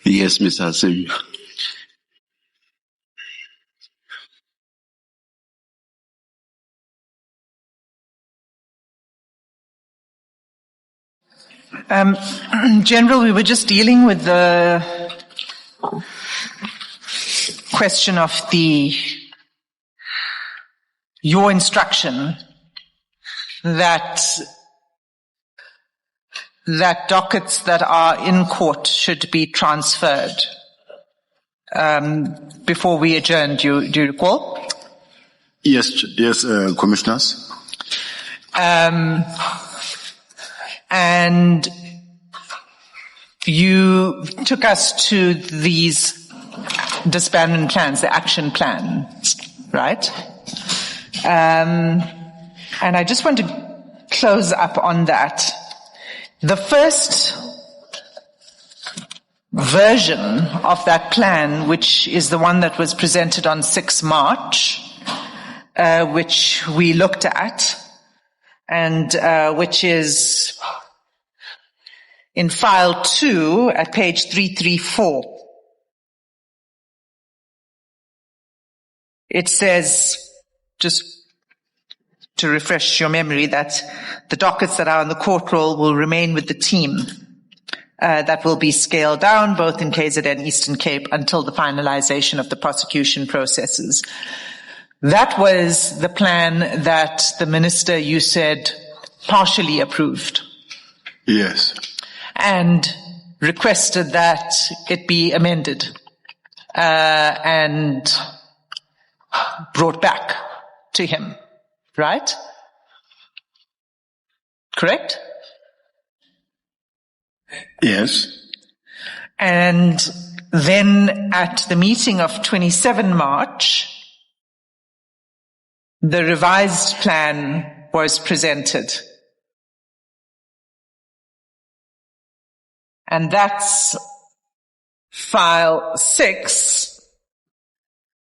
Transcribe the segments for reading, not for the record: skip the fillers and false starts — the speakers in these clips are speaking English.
Yes, Mr. Sibiya. General, we were just dealing with the question of your instruction that dockets that are in court should be transferred before we adjourn. Do you recall? Yes, commissioners. And you took us to these disbandment plans, the action plans, right? And I just want to close up on that. The first version of that plan, which is the one that was presented on 6 March, which we looked at, and which is in file 2 at page 334. It says, just to refresh your memory, that the dockets that are on the court roll will remain with the team. That will be scaled down both in KZN and Eastern Cape until the finalization of the prosecution processes. That was the plan that the minister, you said, partially approved. Yes. And requested that it be amended and brought back to him, right? Correct? Yes. And then at the meeting of 27 March, the revised plan was presented. And that's file 6,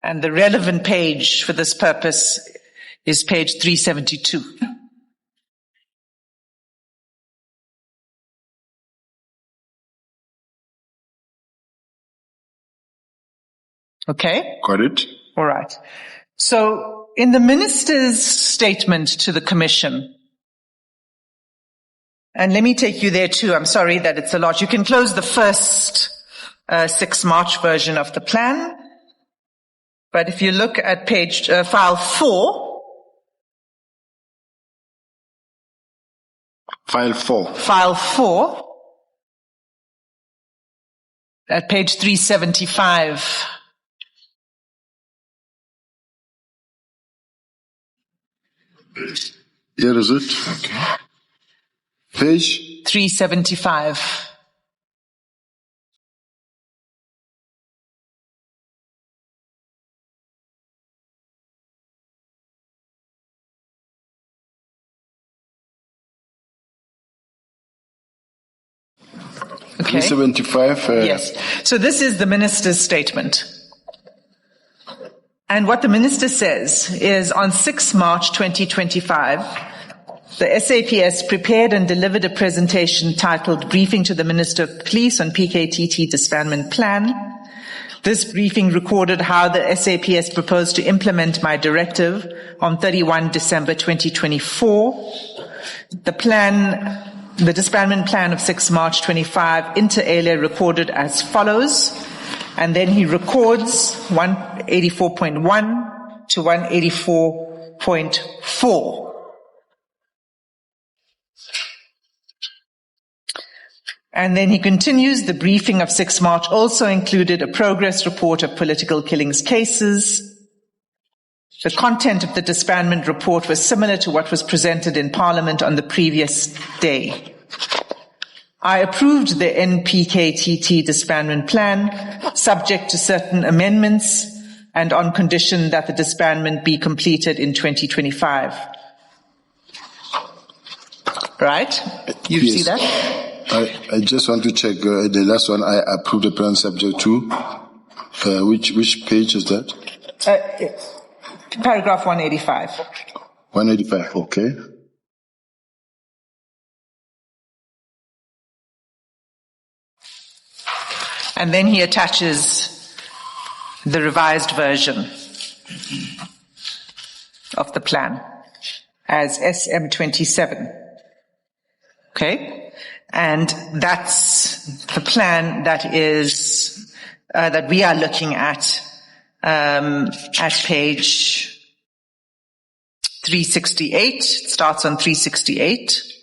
and the relevant page for this purpose is page 372. Okay? Got it. All right. So in the minister's statement to the commission, and let me take you there too. I'm sorry that it's a lot. You can close the first 6 March version of the plan. But if you look at page file 4. File 4. File 4. At page 375. Here is it. Okay. Page 375. Okay. 375. Yes. So this is the minister's statement. And what the minister says is on 6 March 2025, the SAPS prepared and delivered a presentation titled Briefing to the Minister of Police on PKTT Disbandment Plan. This briefing recorded how the SAPS proposed to implement my directive on 31 December 2024. The disbandment plan of 6 March 25, inter alia, recorded as follows. And then he records 184.1 to 184.4. And then he continues, the briefing of 6 March also included a progress report of political killings cases. The content of the disbandment report was similar to what was presented in Parliament on the previous day. I approved the NPKTT disbandment plan, subject to certain amendments and on condition that the disbandment be completed in 2025. Right? You Yes. see that? I just want to check the last one. I approved the plan subject to. Which page is that? Paragraph 185. 185, okay. And then he attaches the revised version of the plan as SM27. Okay? And that's the plan that is, that we are looking at page 368. It starts on 368.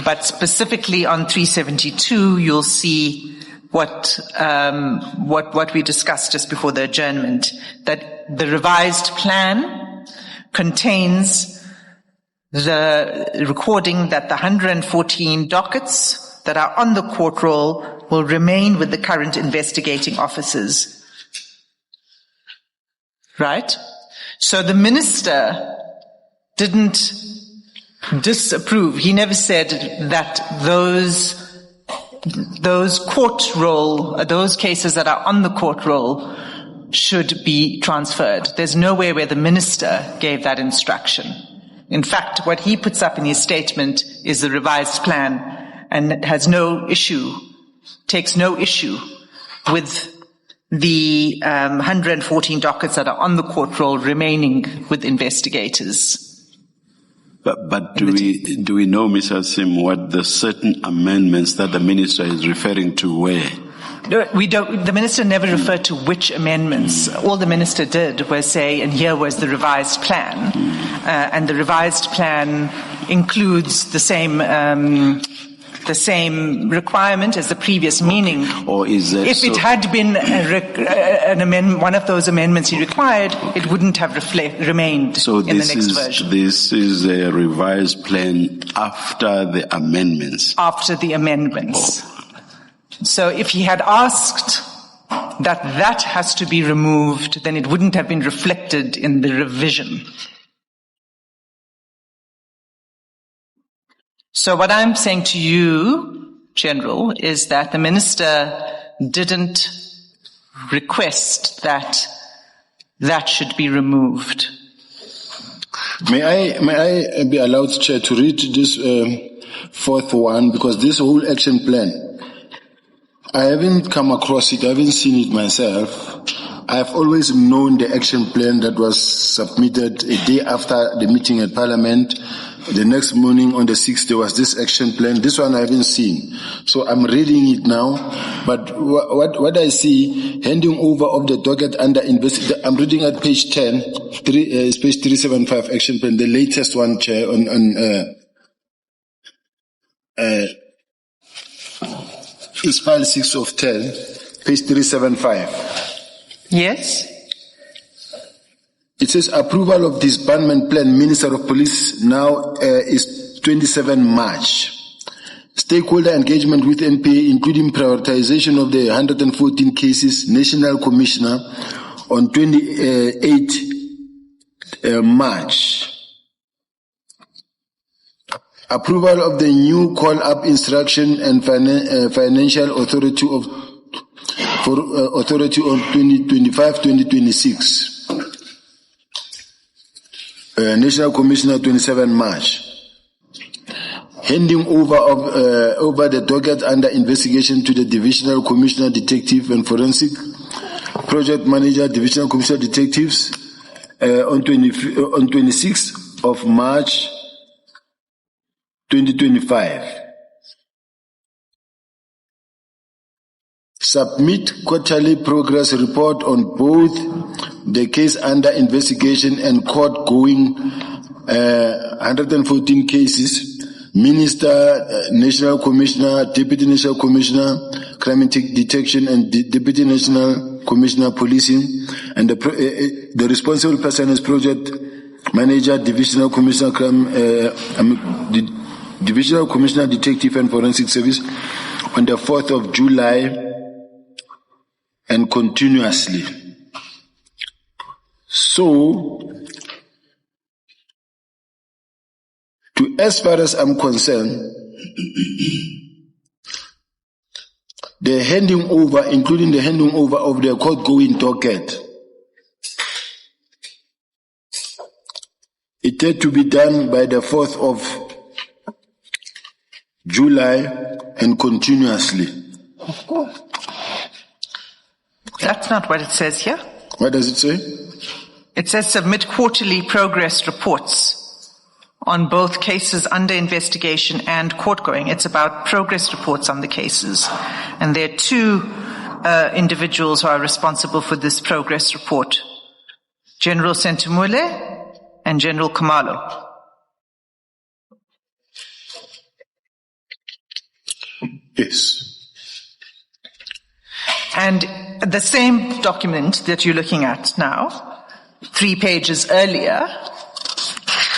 But specifically on 372, you'll see what we discussed just before the adjournment, that the revised plan contains the recording that the 114 dockets that are on the court roll will remain with the current investigating officers. Right? So the minister didn't disapprove. He never said that those court roll, those cases that are on the court roll should be transferred. There's nowhere where the minister gave that instruction. In fact, what he puts up in his statement is the revised plan and has no issue, takes no issue with the 114 dockets that are on the court roll remaining with investigators. But do we know, Mr. Sim, what the certain amendments that the minister is referring to were? No, we don't. The minister never referred to which amendments. All the minister did was say, and here was the revised plan, and the revised plan includes the same requirement as the previous meaning. Or is that if it had been an amendment, one of those amendments he required, it wouldn't have remained in the next version. This is a revised plan after the amendments. After the amendments. Oh. So if he had asked that has to be removed, then it wouldn't have been reflected in the revision. So what I'm saying to you, General, is that the minister didn't request that should be removed. May I be allowed, Chair, to read this fourth one, because this whole action plan, I haven't come across it, I haven't seen it myself. I've always known the action plan that was submitted a day after the meeting at Parliament. The next morning on the 6th, there was this action plan. This one I haven't seen. So I'm reading it now. But what I see, handing over of the docket under investigation, I'm reading at page 10, page 375 action plan, the latest one, Chair, it's file 6 of 10, page 375. Yes. It says approval of disbandment plan, Minister of Police, now is 27 March. Stakeholder engagement with NPA, including prioritization of the 114 cases, National Commissioner on 28 March. Approval of the new call-up instruction and financial authority on 2025-2026. National Commissioner 27 March. Handing over the docket under investigation to the Divisional Commissioner Detective and Forensic Project Manager, Divisional Commissioner Detectives on 26th of March 2025. Submit quarterly progress report on both the case under investigation and court-going 114 cases. Minister, National Commissioner, Deputy National Commissioner, Crime Detection and Deputy National Commissioner Policing, and the responsible person is Project Manager, Divisional Commissioner Divisional Commissioner Detective and Forensic Service on the 4th of July and continuously. So, as far as I'm concerned, the handing over, including the handing over of the court-going docket, it had to be done by the 4th of July, and continuously. That's not what it says here. What does it say? It says submit quarterly progress reports on both cases under investigation and court going. It's about progress reports on the cases. And there are two individuals who are responsible for this progress report. General Sentumule and General Kamalo. Yes. And the same document that you're looking at now, 3 pages earlier,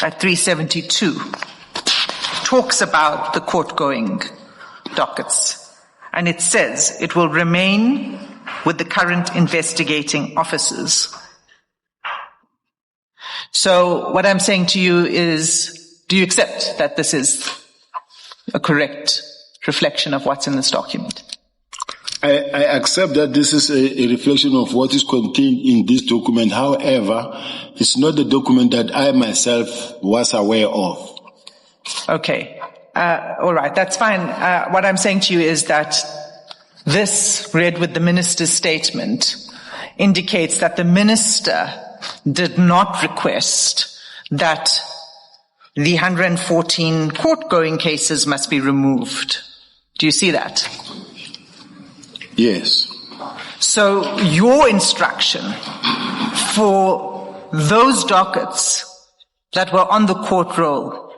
at 372, talks about the court-going dockets. And it says it will remain with the current investigating officers. So what I'm saying to you is, do you accept that this is a correct reflection of what's in this document? I accept that this is a reflection of what is contained in this document. However, it's not the document that I myself was aware of. Okay. All right. That's fine. What I'm saying to you is that this, read with the minister's statement, indicates that the minister did not request that the 114 court-going cases must be removed. Do you see that? Yes. So your instruction for those dockets that were on the court roll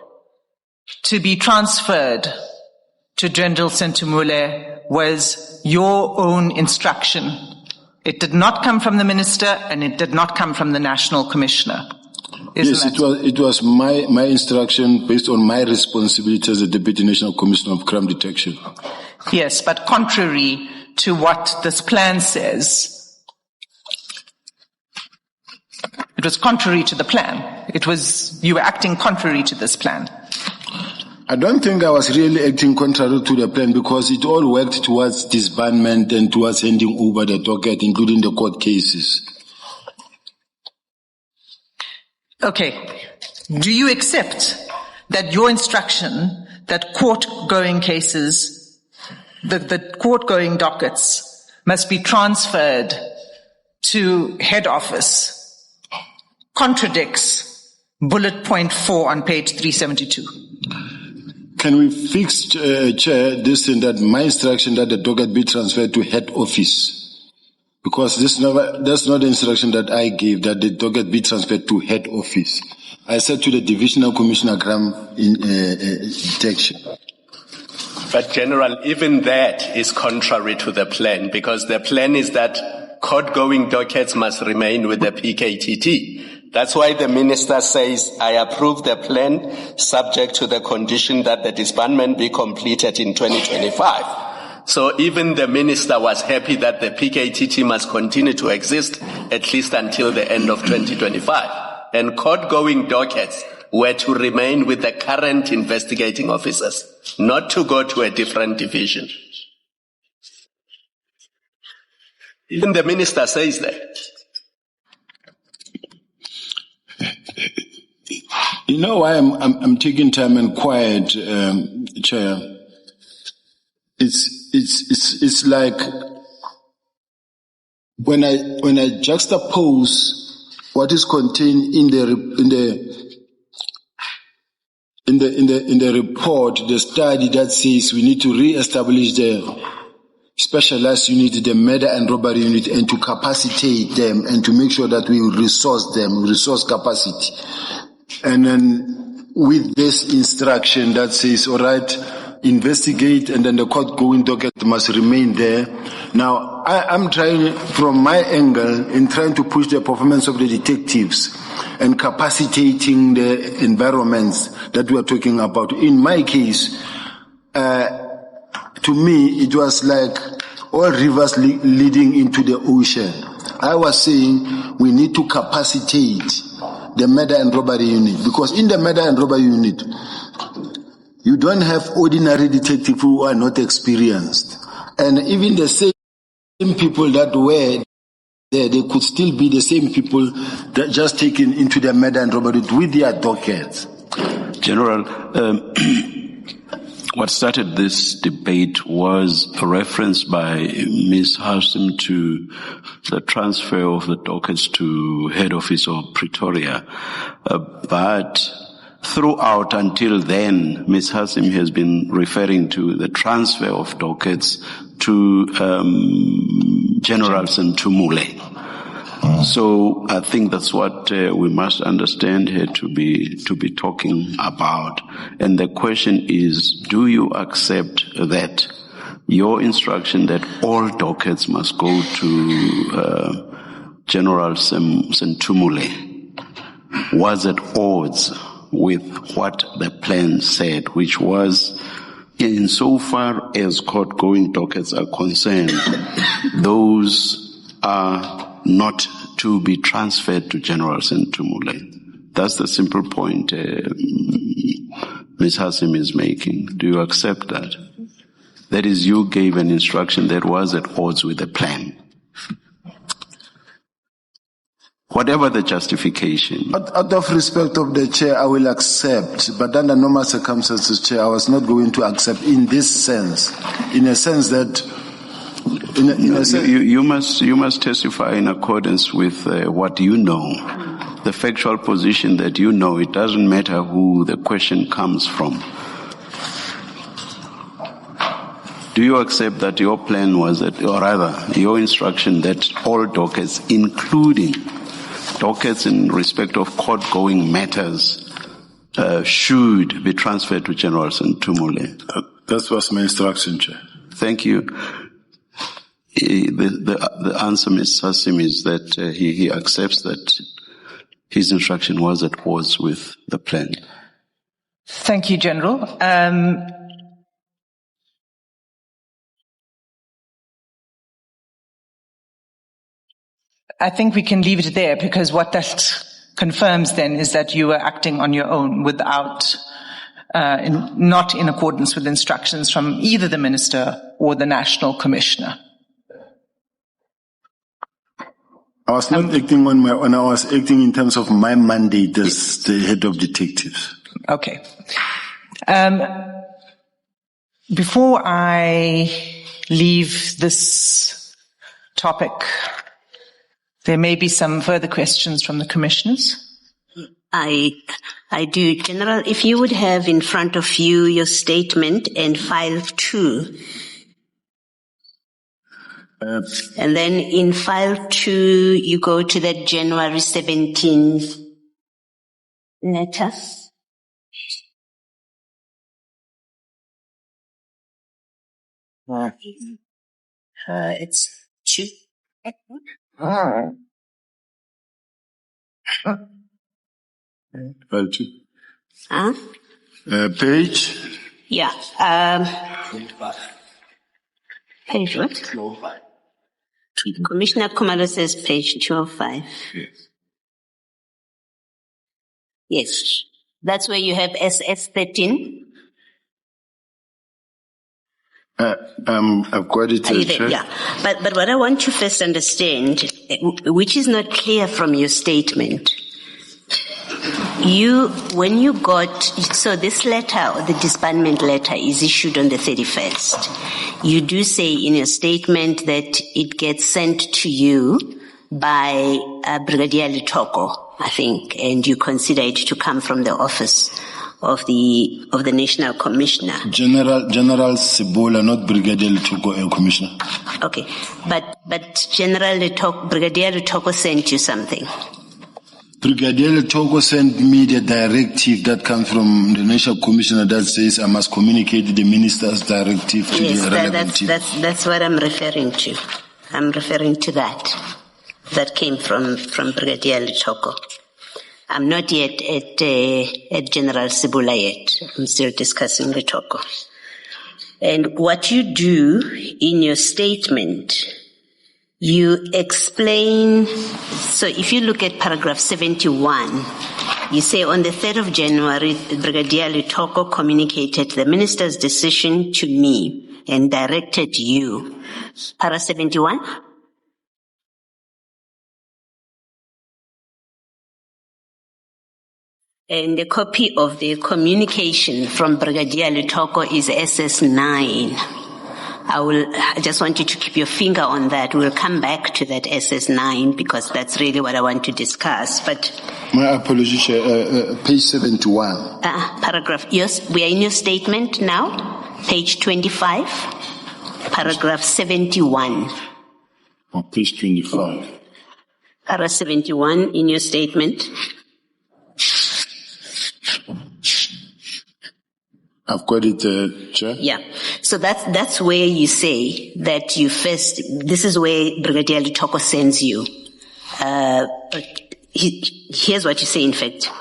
to be transferred to General Sentumule was your own instruction. It did not come from the minister and it did not come from the National Commissioner. Yes, it was my instruction based on my responsibility as the Deputy National Commissioner of Crime Detection. Yes, but contrary to what this plan says, it was contrary to the plan. You were acting contrary to this plan. I don't think I was really acting contrary to the plan because it all worked towards disbandment and towards handing over the docket, including the court cases. Okay. Do you accept that your instruction that court-going cases, the court-going dockets must be transferred to head office contradicts bullet point 4 on page 372? Can we fix, Chair, this thing that my instruction that the docket be transferred to head office? Because that's not the instruction that I gave, that the docket be transferred to head office. I said to the Divisional Commissioner Crime Detection. But General, even that is contrary to the plan, because the plan is that court-going dockets must remain with the PKTT. That's why the minister says, I approve the plan subject to the condition that the disbandment be completed in 2025. So even the minister was happy that the PKTT must continue to exist at least until the end of 2025. And court-going dockets were to remain with the current investigating officers, not to go to a different division. Even the minister says that. You know why I'm taking time and quiet, Chair? It's like when I juxtapose what is contained in the report, the study that says we need to re-establish the specialized unit, the murder and robbery unit, and to capacitate them and to make sure that we resource them, resource capacity. And then with this instruction that says, all right, investigate, and then the court-going docket must remain there. Now, I'm trying, from my angle, in trying to push the performance of the detectives and capacitating the environments that we are talking about. In my case, to me, it was like all rivers leading into the ocean. I was saying we need to capacitate the murder and robbery unit, because in the murder and robbery unit, you don't have ordinary detectives who are not experienced. And even the same people that were there, they could still be the same people that just taken into the murder and robbery with their dockets. General, what started this debate was a reference by Ms. Hassim to the transfer of the dockets to head office of Pretoria. But throughout until then, Ms. Hassim has been referring to the transfer of dockets to Generals and Tumule. So I think that's what we must understand here to be talking about. And the question is, do you accept that your instruction that all dockets must go to General Sentumule was at odds with what the plan said, which was, insofar as court-going dockets are concerned, those are not to be transferred to General Sentumule. That's the simple point Ms. Hassim is making. Do you accept that? That is, you gave an instruction that was at odds with the plan. Whatever the justification. Out of respect of the chair, I will accept, but under normal circumstances, chair, I was not going to accept in this sense, in a sense that you must testify in accordance with what you know, the factual position that you know. It doesn't matter who the question comes from. Do you accept that your plan was that, or rather, your instruction that all dockets, including dockets in respect of court-going matters, should be transferred to General Sentumule? That was my instruction, Chair. Thank you. The answer, Ms. Hassim, is that he accepts that his instruction was at odds with the plan. Thank you, General. I think we can leave it there, because what that confirms then is that you were acting on your own without, not in accordance with instructions from either the Minister or the National Commissioner. I was not acting on my own. I was acting in terms of my mandate as the head of detectives. Okay. Before I leave this topic, there may be some further questions from the commissioners. I do. General, if you would have in front of you your statement and file 2. And then in file 2, you go to that January 17th letter. It's 2. File 2. Huh? Page? Yeah. Page what? 205. Commissioner Kumalo says page 205. Yes. Yes. That's where you have SS13. I've got it. Are you there? Yeah. But what I want to first understand, which is not clear from your statement, when you got, so this letter, the disbandment letter, is issued on the 31st. You do say in your statement that it gets sent to you by Brigadier Litoko, I think, and you consider it to come from the office of the National Commissioner. General Sibola, not Brigadier Litoko, Commissioner. Okay, but Brigadier Litoko sent you something. Brigadier Litoko sent me the directive that comes from the National Commissioner that says I must communicate the minister's directive to the relevant team. That's what I'm referring to. I'm referring to that. That came from Brigadier Litoko. I'm not yet at General Sibula yet. I'm still discussing Litoko. And what you do in your statement, you explain, so if you look at paragraph 71, you say on the 3rd of January, Brigadier Litoko communicated the minister's decision to me and directed you. Para 71? And a copy of the communication from Brigadier Lutoko is SS9. I just want you to keep your finger on that. We'll come back to that SS9 because that's really what I want to discuss. But my apologies, page 71. Paragraph, yes, we are in your statement now, page 25, paragraph 71. Oh, page 25. Paragraph 71 in your statement. I've got it, Chair. Yeah. So that's where you say that you first, this is where Brigadier Lutoko sends you. Here's what you say, in fact.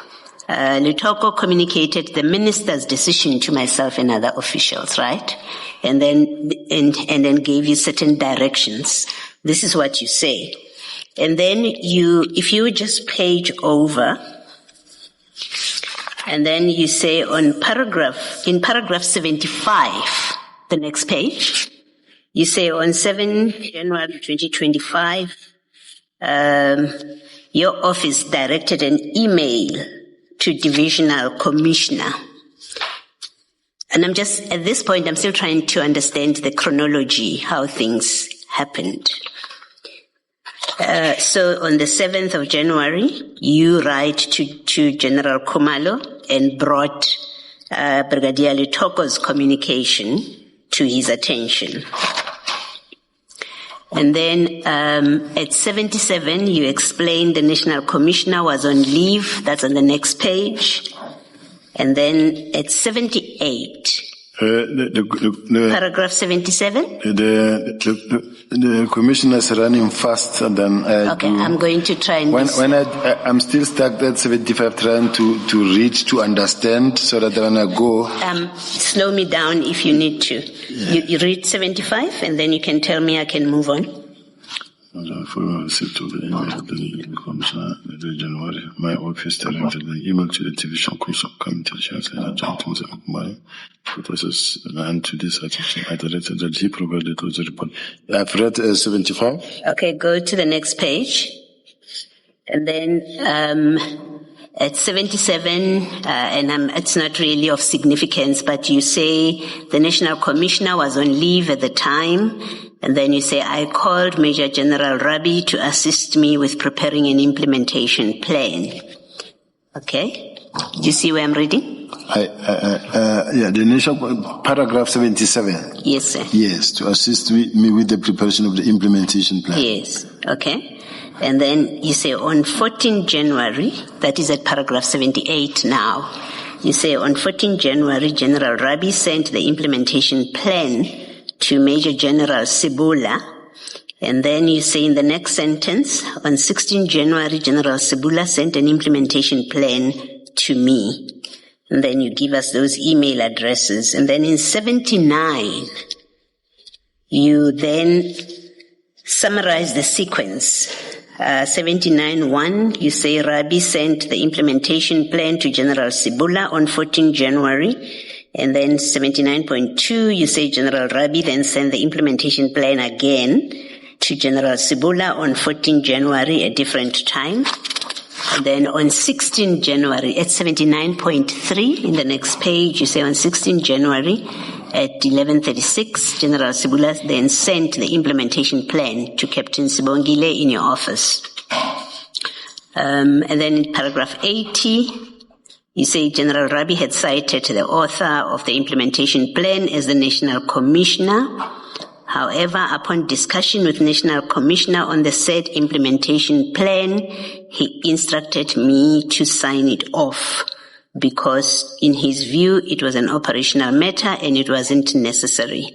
Lutoko communicated the minister's decision to myself and other officials, right? And then gave you certain directions. This is what you say. And then if you just page over, and then you say in paragraph 75, the next page, you say on 7 January 2025, your office directed an email to divisional commissioner. And at this point, I'm still trying to understand the chronology, how things happened. So on the 7th of January, you write to General Khumalo and brought Brigadier Lutoko's communication to his attention. And then at 77, you explained the National Commissioner was on leave. That's on the next page. And then at 78, paragraph 77. The commissioner's running fast, and then okay, I'm going to try and I'm still stuck at 75, trying to read to understand, so that when I go, slow me down if you need to. You read 75, and then you can tell me I can move on. My office directed an email to the division committee and to this attention. I directed that he provided with the report. I've read 75. Okay, go to the next page. And then at 77, it's not really of significance, but you say the National Commissioner was on leave at the time. And then you say, I called Major General Rabi to assist me with preparing an implementation plan. Okay? Do you see where I'm reading? The initial paragraph 77. Yes, sir. Yes, to assist me with the preparation of the implementation plan. Yes. Okay. And then you say on 14 January, that is at paragraph 78 now, you say on 14 January, General Rabi sent the implementation plan to Major General Sibula. And then you say in the next sentence, on 16 January, General Sibula sent an implementation plan to me. And then you give us those email addresses. And then in 79, you then summarize the sequence. 79.1, you say Rabi sent the implementation plan to General Sibula on 14 January. And then 79.2, you say General Rabi then sent the implementation plan again to General Sibula on 14 January, a different time. And then on 16 January, at 79.3, in the next page, you say on 16 January at 11:36, General Sibula then sent the implementation plan to Captain Sibongile in your office. And then in paragraph 80, you say General Rabi had cited the author of the implementation plan as the National Commissioner. However, upon discussion with National Commissioner on the said implementation plan, he instructed me to sign it off because in his view it was an operational matter and it wasn't necessary.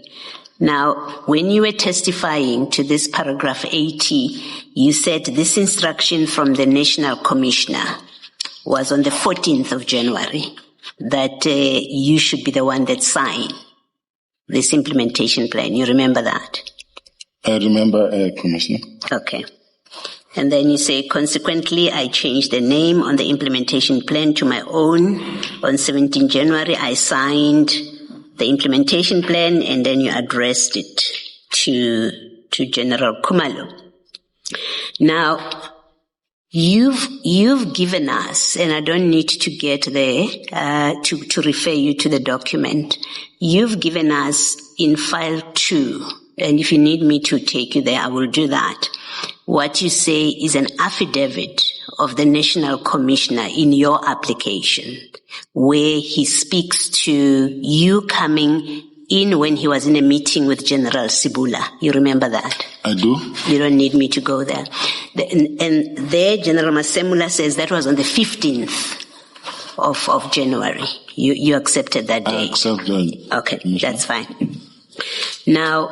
Now, when you were testifying to this paragraph 80, you said this instruction from the National Commissioner was on the 14th of January, that you should be the one that signed this implementation plan. You remember that? I remember, Commissioner. Okay. And then you say, consequently, I changed the name on the implementation plan to my own. On 17 January, I signed the implementation plan, and then you addressed it to General Khumalo. Now, You've given us, and I don't need to get there to refer you to the document. You've given us in file 2, and if you need me to take you there, I will do that. What you say is an affidavit of the National Commissioner in your application, where he speaks to you coming in when he was in a meeting with General Sibiya. You remember that? I do. You don't need me to go there. And there, General Masemula says that was on the 15th of January. You accepted that day? I accept that. Okay, that's fine. Now,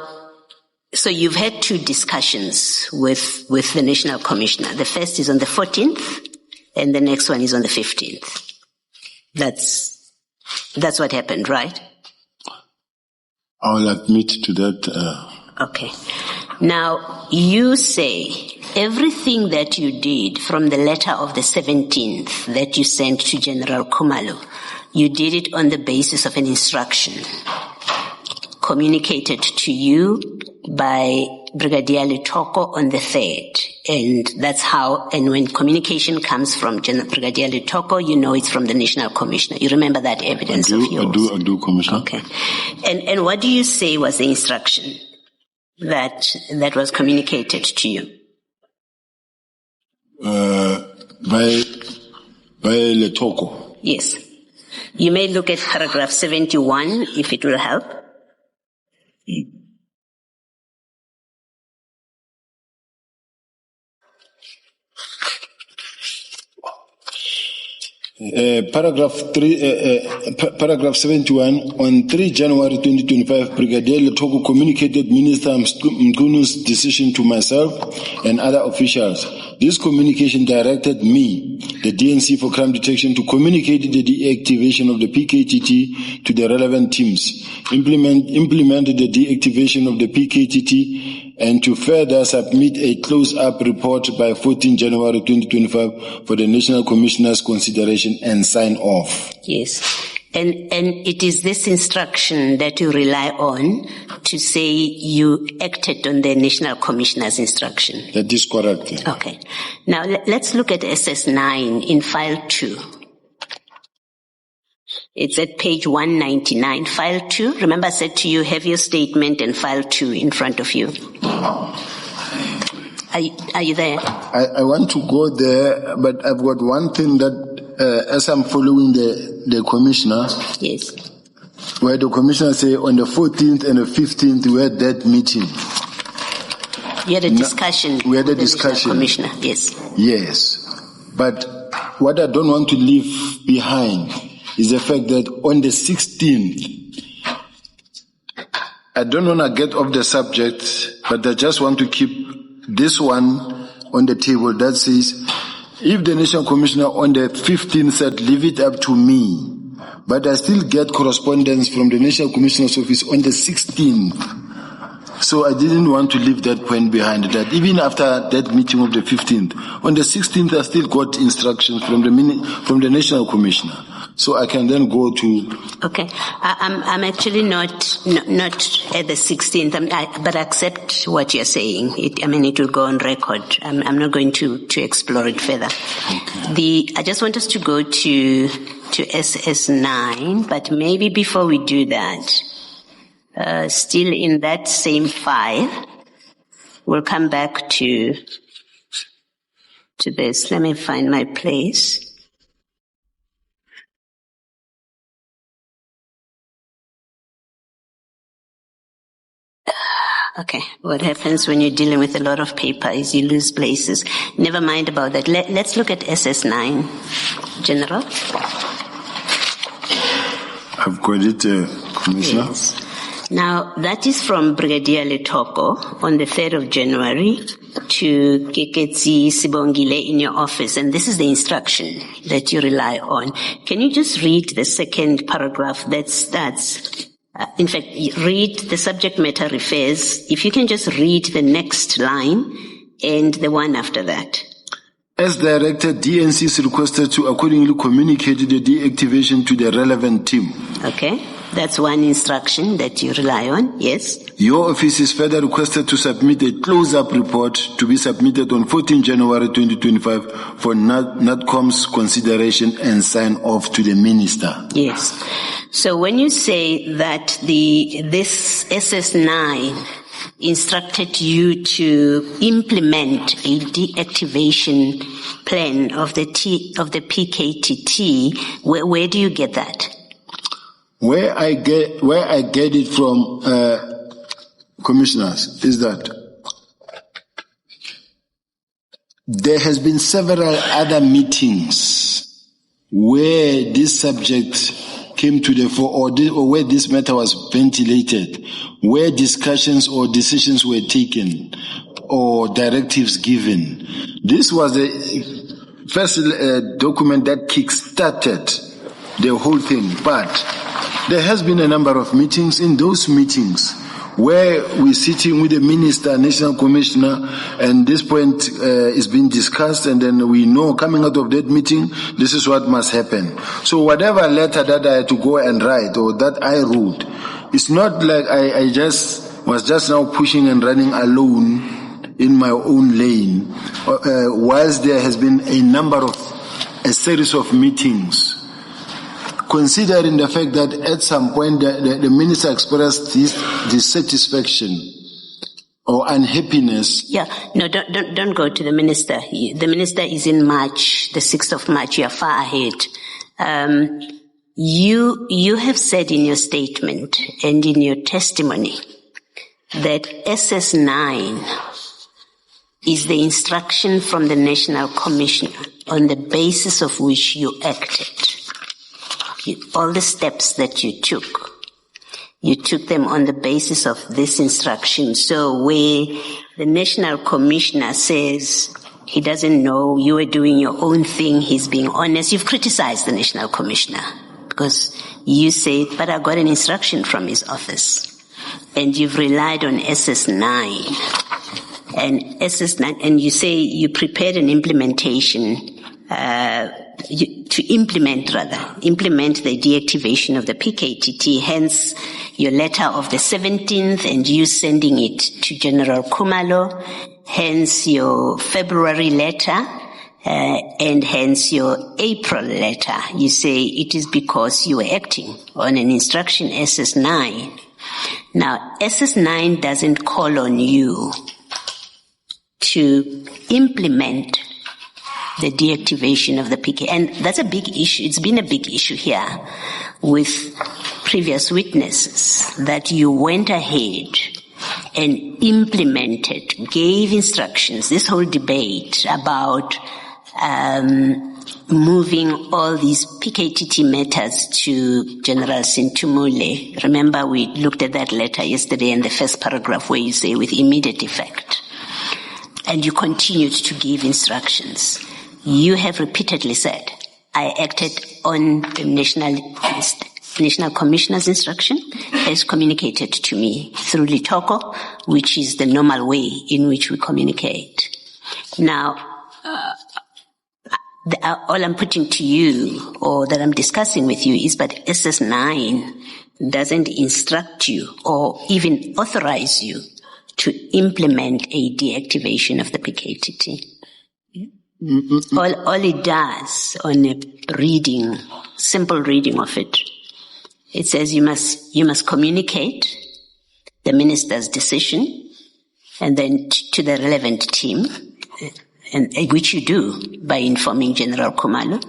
so you've had 2 discussions with the National Commissioner. The first is on the 14th, and the next one is on the 15th. That's what happened, right? I will admit to that. Okay. Now, you say everything that you did from the letter of the 17th that you sent to General Khumalo, you did it on the basis of an instruction communicated to you by Brigadier Letoko on the 3rd. And that's how, and when communication comes from Brigadier Letoko, you know it's from the National Commissioner. You remember that evidence of yours? I do, Commissioner. Okay. And what do you say was the instruction that was communicated to you? By Letoko. Yes. You may look at paragraph 71 if it will help. Paragraph 71, on 3 January 2025, Brigadier Letoko communicated Minister Mkunu's decision to myself and other officials. This communication directed me, the DNC for Crime Detection, to communicate the deactivation of the PKTT to the relevant teams, implemented the deactivation of the PKTT, and to further submit a close-up report by 14 January 2025 for the National Commissioner's consideration and sign off. Yes. And it is this instruction that you rely on to say you acted on the National Commissioner's instruction. That is correct. Okay. Now let's look at SS9 in file 2. It's at page 199, file 2. Remember I said to you, have your statement and file 2 in front of you. Are you there? I want to go there, but I've got one thing that as I'm following the commissioner, yes, where the commissioner say on the 14th and the 15th we had that meeting. You had a discussion. We had a discussion. Commissioner, yes. Yes, but what I don't want to leave behind is the fact that on the 16th, I don't want to get off the subject, but I just want to keep this one on the table that says, if the National Commissioner on the 15th said, leave it up to me, but I still get correspondence from the National Commissioner's office on the 16th. So I didn't want to leave that point behind that. Even after that meeting of the 15th, on the 16th I still got instructions from the National Commissioner. So I can then go to... Okay. I'm actually not at the 16th, but I accept what you're saying. It will go on record. I'm not going to explore it further. Okay. I just want us to go to SS9, but maybe before we do that, still in that same file, we'll come back to this. Let me find my place. Okay, what happens when you're dealing with a lot of paper is you lose places. Never mind about that. Let's look at SS9, General. I've got it, Commissioner. Yes. Now, that is from Brigadier Letoko on the 3rd of January to Keketsi Sibongile in your office, and this is the instruction that you rely on. Can you just read the second paragraph that starts... in fact, read the subject matter refers. If you can just read the next line and the one after that. As directed, DNC is requested to accordingly communicate the deactivation to the relevant team. Okay. That's one instruction that you rely on, yes. Your office is further requested to submit a close-up report to be submitted on 14 January 2025 for NADCOM's consideration and sign off to the minister. Yes. So when you say that this SS9 instructed you to implement a deactivation plan of the PKTT, where do you get that? Where I get it from, commissioners, is that there has been several other meetings where this subject came to the fore, or where this matter was ventilated, where discussions or decisions were taken or directives given. This was the first document that kick-started the whole thing, but there has been a number of meetings. In those meetings where we're sitting with the minister, national commissioner, and this point is being discussed, and then we know coming out of that meeting, this is what must happen. So whatever letter that I had to go and write or that I wrote, it's not like I was just now pushing and running alone in my own lane, whilst there has been a series of meetings. Considering the fact that at some point the minister expressed dissatisfaction or unhappiness. Yeah, no, don't go to the minister. The minister is in March, the 6th of March. You are far ahead. You have said in your statement and in your testimony that SS9 is the instruction from the National Commissioner on the basis of which you acted. All the steps that you took them on the basis of this instruction. So where the National Commissioner says he doesn't know, you were doing your own thing, he's being honest, you've criticized the National Commissioner because you say, but I got an instruction from his office. And you've relied on SS9. And SS9, and you say you prepared an implementation to implement the deactivation of the PKTT, hence your letter of the 17th and you sending it to General Kumalo, hence your February letter, and hence your April letter. You say it is because you were acting on an instruction SS9. Now, SS9 doesn't call on you to implement the deactivation of the PK. And that's a big issue. It's been a big issue here with previous witnesses that you went ahead and implemented, gave instructions, this whole debate about moving all these PKTT matters to General Sintumule. Remember, we looked at that letter yesterday in the first paragraph where you say with immediate effect. And you continued to give instructions. You have repeatedly said, I acted on the National Commissioner's instruction as communicated to me through Litoko, which is the normal way in which we communicate. Now, all I'm putting to you, or that I'm discussing with you, is that SS9 doesn't instruct you or even authorize you to implement a deactivation of the PKTT. All it does on a simple reading of it, it says you must communicate the minister's decision and then to the relevant team, and which you do by informing General Kumalo,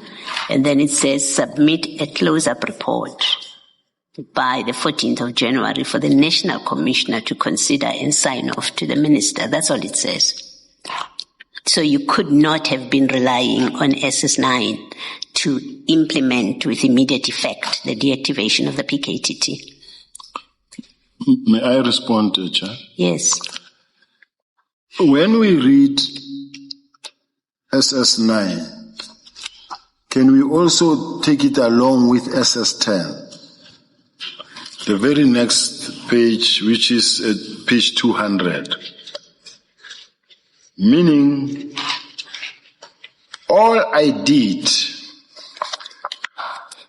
and then it says submit a close-up report by the 14th of January for the National Commissioner to consider and sign off to the minister. That's all it says. So you could not have been relying on SS9 to implement with immediate effect the deactivation of the PKTT. May I respond, Chair? Yes. When we read SS9, can we also take it along with SS10? The very next page, which is at page 200. Meaning, all I did.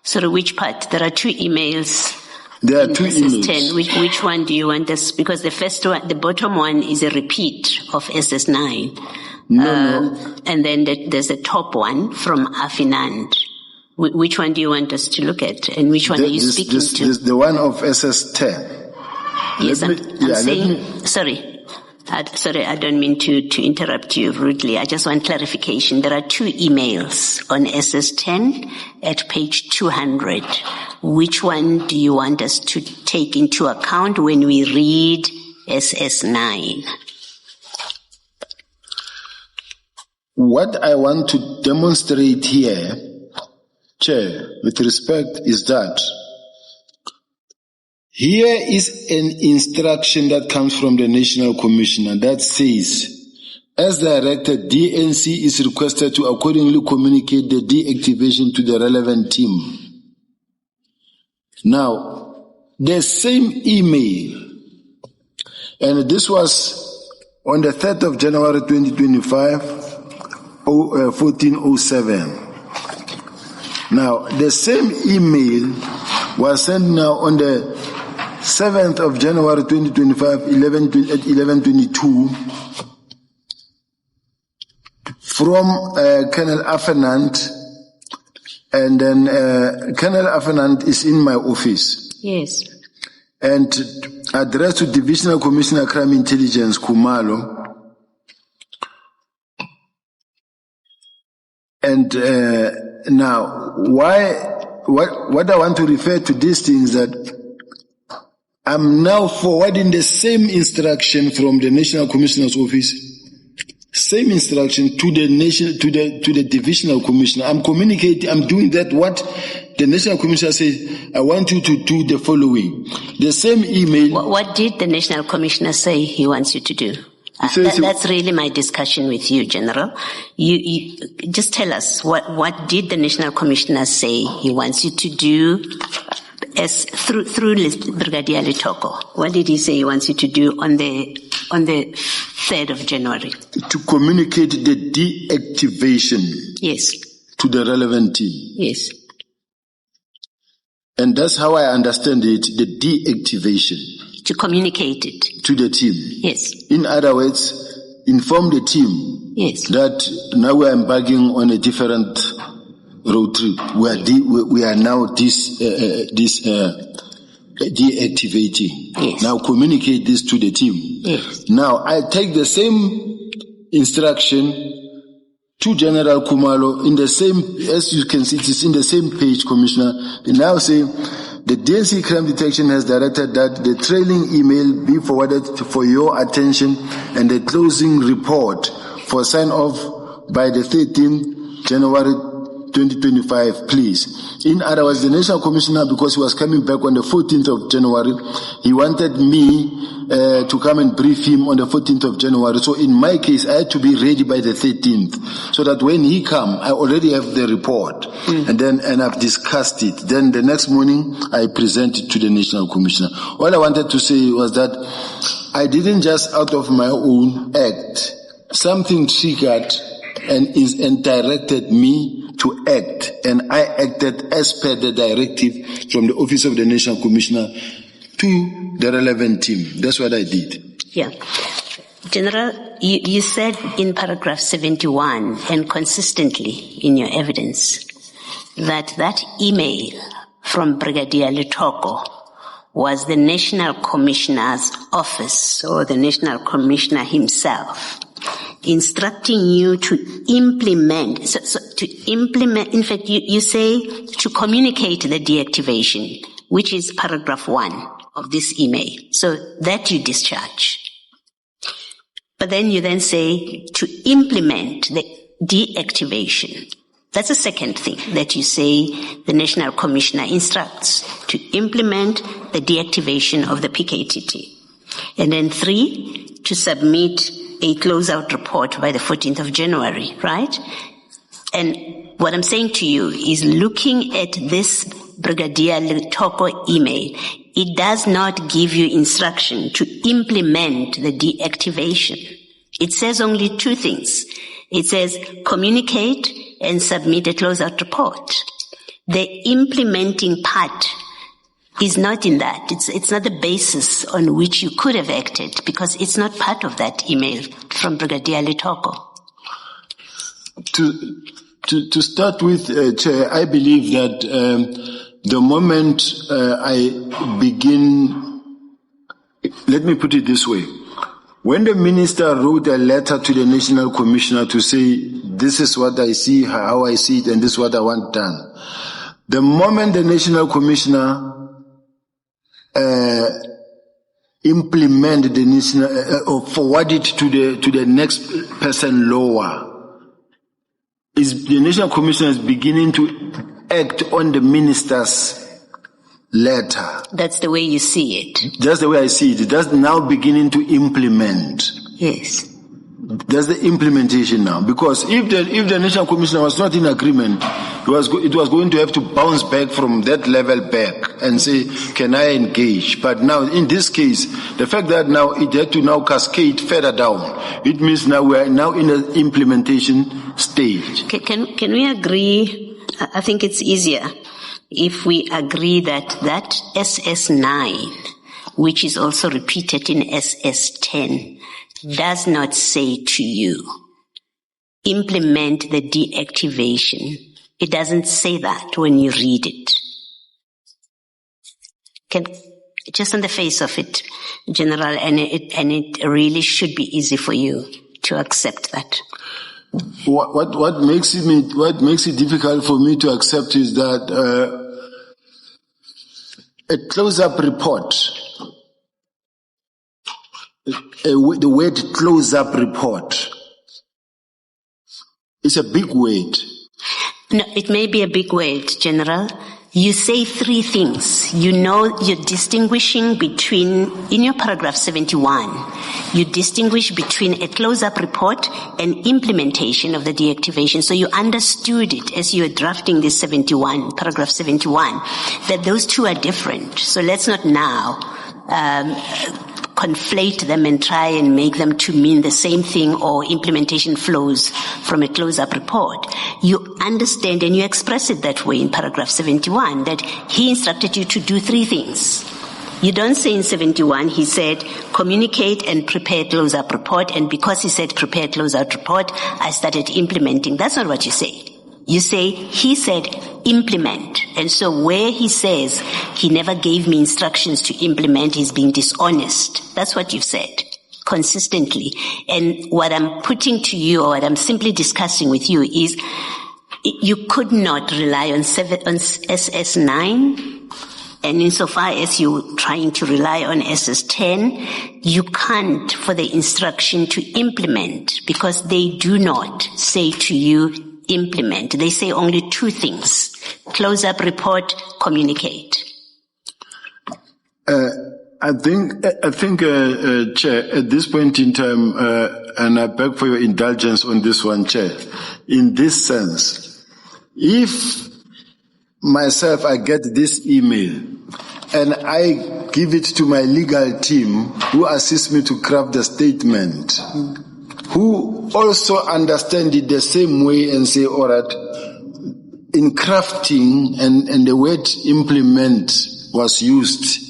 So which part? There are two emails There are two SS10. emails. Which one do you want us? Because the first one, the bottom one is a repeat of SS9. No. And then there's a top one from Afinand. Which one do you want us to look at? And which one are you speaking to? The one of SS10. Yes, I'm saying, sorry, I don't mean to interrupt you rudely. I just want clarification. There are two emails on SS10 at page 200. Which one do you want us to take into account when we read SS9? What I want to demonstrate here, Chair, with respect, is that here is an instruction that comes from the National Commissioner that says, as directed, DNC is requested to accordingly communicate the deactivation to the relevant team. Now, the same email, and this was on the 3rd of January 2025, 1407. Now, the same email was sent now on the 7th of January 2025, 11:22, from Colonel Afinand, and then Colonel Afinand is in my office. Yes. And addressed to Divisional Commissioner Crime Intelligence, Kumalo. And now, what I want to refer to these things that I'm now forwarding the same instruction from the National Commissioner's office, same instruction to the Divisional Commissioner. I'm communicating, I'm doing that what the National Commissioner says, I want you to do the following. The same email. What did the National Commissioner say he wants you to do? That's really my discussion with you, General. You just tell us what did the National Commissioner say he wants you to do as through Brigadier Letoko? What did he say he wants you to do on the 3rd of January? To communicate the deactivation. Yes. To the relevant team. Yes. And that's how I understand it, the deactivation. To communicate it. To the team. Yes. In other words, inform the team. Yes. That now we are embarking on a different road trip. We are now deactivating. Yes. Now communicate this to the team. Yes. Now I take the same instruction to General Kumalo in the same, as you can see, it is in the same page, Commissioner. And now say, the DNC crime detection has directed that the trailing email be forwarded for your attention and the closing report for sign off by the 13th January 2025, please. In other words, the National Commissioner, because he was coming back on the 14th of January, he wanted me to come and brief him on the 14th of January. So in my case, I had to be ready by the 13th, so that when he come, I already have the report, and I've discussed it. Then the next morning, I present it to the National Commissioner. All I wanted to say was that I didn't just out of my own act. Something triggered and directed me to act, and I acted as per the directive from the Office of the National Commissioner to the relevant team. That's what I did. Yeah. General, you said in paragraph 71 and consistently in your evidence that email from Brigadier Letoko was the National Commissioner's office or the National Commissioner himself instructing you to implement, in fact, you say to communicate the deactivation, which is paragraph 1 of this email. So that you discharge. But then you then say to implement the deactivation. That's the second thing that you say the National Commissioner instructs, to implement the deactivation of the PKTT. And then 3, to submit a closeout report by the 14th of January, right? And what I'm saying to you is, looking at this Brigadier Letoko email, it does not give you instruction to implement the deactivation. It says only 2 things. It says communicate and submit a closeout report. The implementing part, is not in that. It's not the basis on which you could have acted, because it's not part of that email from Brigadier Letoko. To start with, Chair, I believe that the moment I begin, let me put it this way. When the minister wrote a letter to the National Commissioner to say, this is what I see, how I see it, and this is what I want done, the moment the National Commissioner implement the national or forward it to the next person lower, is the National Commissioner is beginning to act on the minister's letter. That's the way you see it. That's the way I see it. That's now beginning to implement. Yes. That's the implementation now. Because if the National Commissioner was not in agreement, it was going to have to bounce back from that level back and say, can I engage? But now, in this case, the fact that now it had to now cascade further down, it means now we are now in the implementation stage. Can we agree? I think it's easier if we agree that SS9, which is also repeated in SS10, does not say to you, implement the deactivation. It doesn't say that when you read it. Just on the face of it, General, and it really should be easy for you to accept that. What makes it difficult for me to accept is that a close-up report, the word close-up report, is a big word. No, it may be a big word, General. You say three things. You know you're distinguishing between, in your paragraph 71, you distinguish between a close-up report and implementation of the deactivation. So you understood it as you were drafting this 71, paragraph 71, that those two are different. So let's not now conflate them and try and make them to mean the same thing, or implementation flows from a close-up report. You understand and you express it that way in paragraph 71, that he instructed you to do three things. You don't say in 71, he said, communicate and prepare close-up report, and because he said prepare close-up report, I started implementing. That's not what you say. You say, he said implement. And so where he says he never gave me instructions to implement, he's being dishonest. That's what you've said consistently. And what I'm putting to you, or what I'm simply discussing with you, is you could not rely on SS9. And insofar as you're trying to rely on SS10, you can't for the instruction to implement, because they do not say to you implement. They say only two things: close-up report, communicate. I think, Chair, at this point in time, and I beg for your indulgence on this one, Chair, in this sense, if myself, I get this email and I give it to my legal team who assist me to craft the statement, who also understand it the same way and say, all right, in crafting and the word implement was used.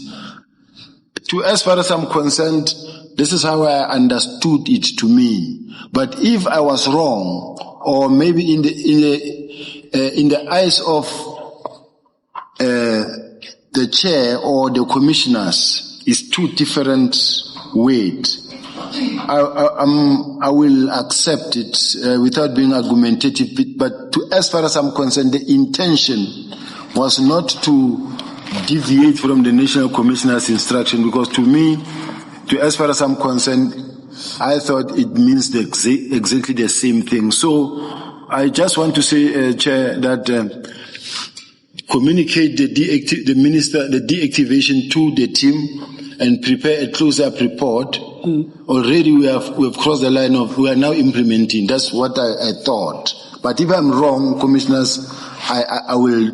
As far as I'm concerned, this is how I understood it to me. But if I was wrong, or maybe in the eyes of the chair or the commissioners, is two different words, I will accept it without being argumentative. But as far as I'm concerned, the intention was not to deviate from the National Commissioner's instruction, because to me, as far as I'm concerned, I thought it means exactly the same thing. So I just want to say, Chair, that communicate the deactivation to the team and prepare a close-up report. Already we have crossed the line of we are now implementing. That's what I thought. But if I'm wrong, commissioners, I will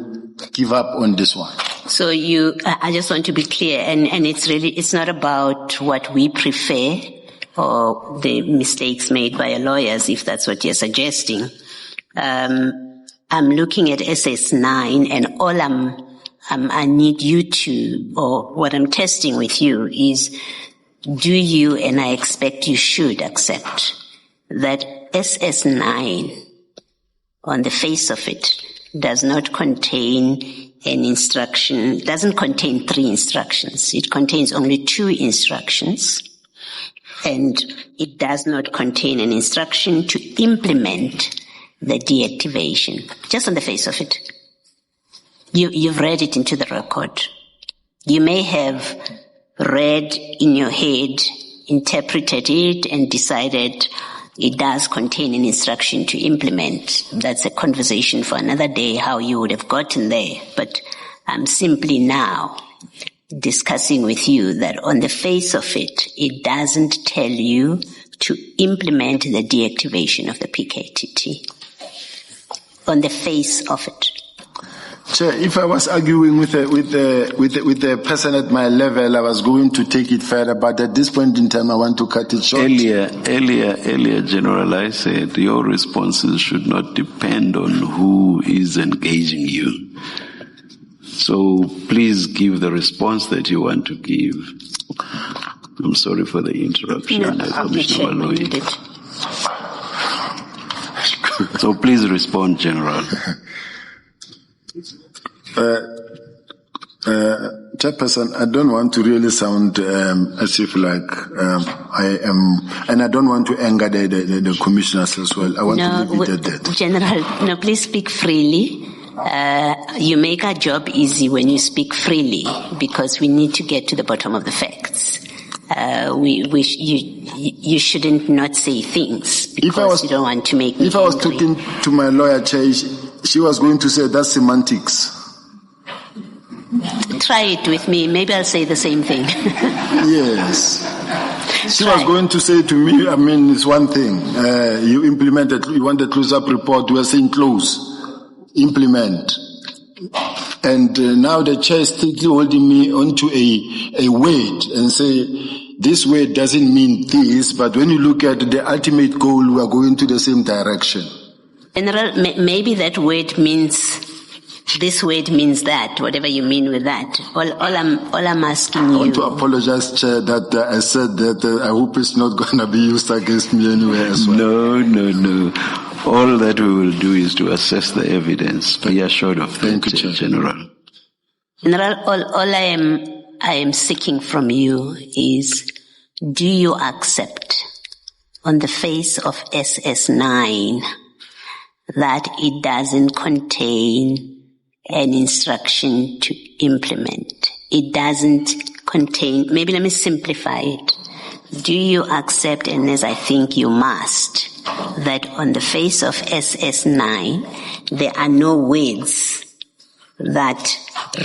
give up on this one. So I just want to be clear, and it's not about what we prefer or the mistakes made by lawyers, if that's what you're suggesting. I'm looking at SS9, and all I'm I need you to, or what I'm testing with you is, do you, and I expect you should accept, that SS9, on the face of it, does not contain an instruction, doesn't contain 3 instructions. It contains only 2 instructions. And it does not contain an instruction to implement the deactivation. Just on the face of it. You've read it into the record. You may have read in your head, interpreted it, and decided it does contain an instruction to implement. That's a conversation for another day, how you would have gotten there. But I'm simply now discussing with you that on the face of it, it doesn't tell you to implement the deactivation of the PKTT. On the face of it. Chair, if I was arguing with the person at my level, I was going to take it further, but at this point in time, I want to cut it short. Earlier, General, I said your responses should not depend on who is engaging you. So please give the response that you want to give. I'm sorry for the interruption. So please respond, General. Chairperson, I don't want to really sound as if like I am, and I don't want to anger the commissioners as well. I want to leave it at that. General, no, please speak freely. You make our job easy when you speak freely, because we need to get to the bottom of the facts. You shouldn't not say things because you don't want to make me If I was angry. talking to my lawyer, she was going to say that's semantics. Try it with me. Maybe I'll say the same thing. Yes. She was going to say to me, I mean, it's one thing. You implemented, you want a close-up report, we are saying close. Implement. And now the chair is still holding me onto a word and say, this word doesn't mean this, but when you look at the ultimate goal, we are going to the same direction. General, maybe that word means, this word means that, whatever you mean with that. All I'm asking you. I want to apologize, Chair, that I said that I hope it's not going to be used against me anywhere as well. No. All that we will do is to assess the evidence. Be assured of that, General. General, all I am seeking from you is, do you accept on the face of SS9 that it doesn't contain an instruction to implement? It doesn't contain, maybe let me simplify it. Do you accept, and as I think you must, that on the face of SS9 there are no words that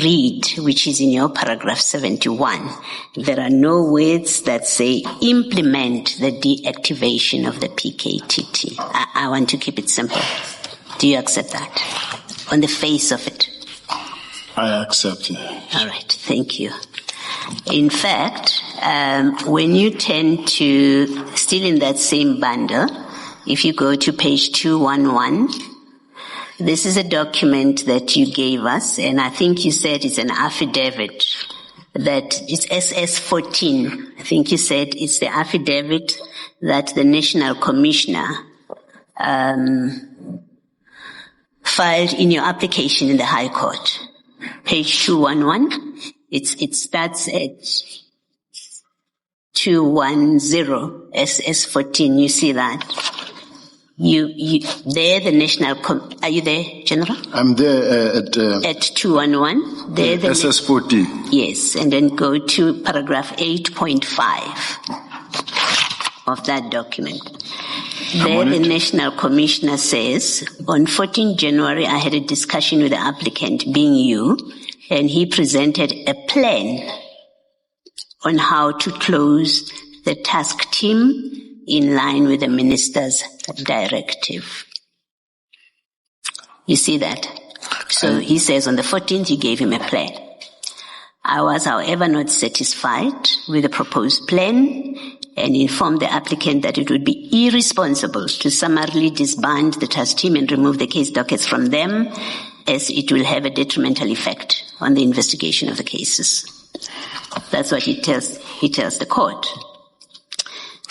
read, which is in your paragraph 71. There are no words that say implement the deactivation of the PKTT. I want to keep it simple. Do you accept that? On the face of it? I accept it. All right, thank you. In fact, when you tend to, still in that same bundle, if you go to page 211, this is a document that you gave us, and I think you said it's an affidavit, that it's SS14. I think you said it's the affidavit that the National Commissioner filed in your application in the High Court. Page 211, it starts at 210, SS14, you see that? There, the National, are you there, General? I'm there at 211. There, the SS14. Yes, and then go to paragraph 8.5 of that document. There, the National Commissioner says, on 14 January, I had a discussion with the applicant, being you, and he presented a plan on how to close the task team in line with the minister's directive. You see that? So he says on the 14th, you gave him a plan. I was, however, not satisfied with the proposed plan and informed the applicant that it would be irresponsible to summarily disband the task team and remove the case dockets from them as it will have a detrimental effect on the investigation of the cases. That's what he tells the court.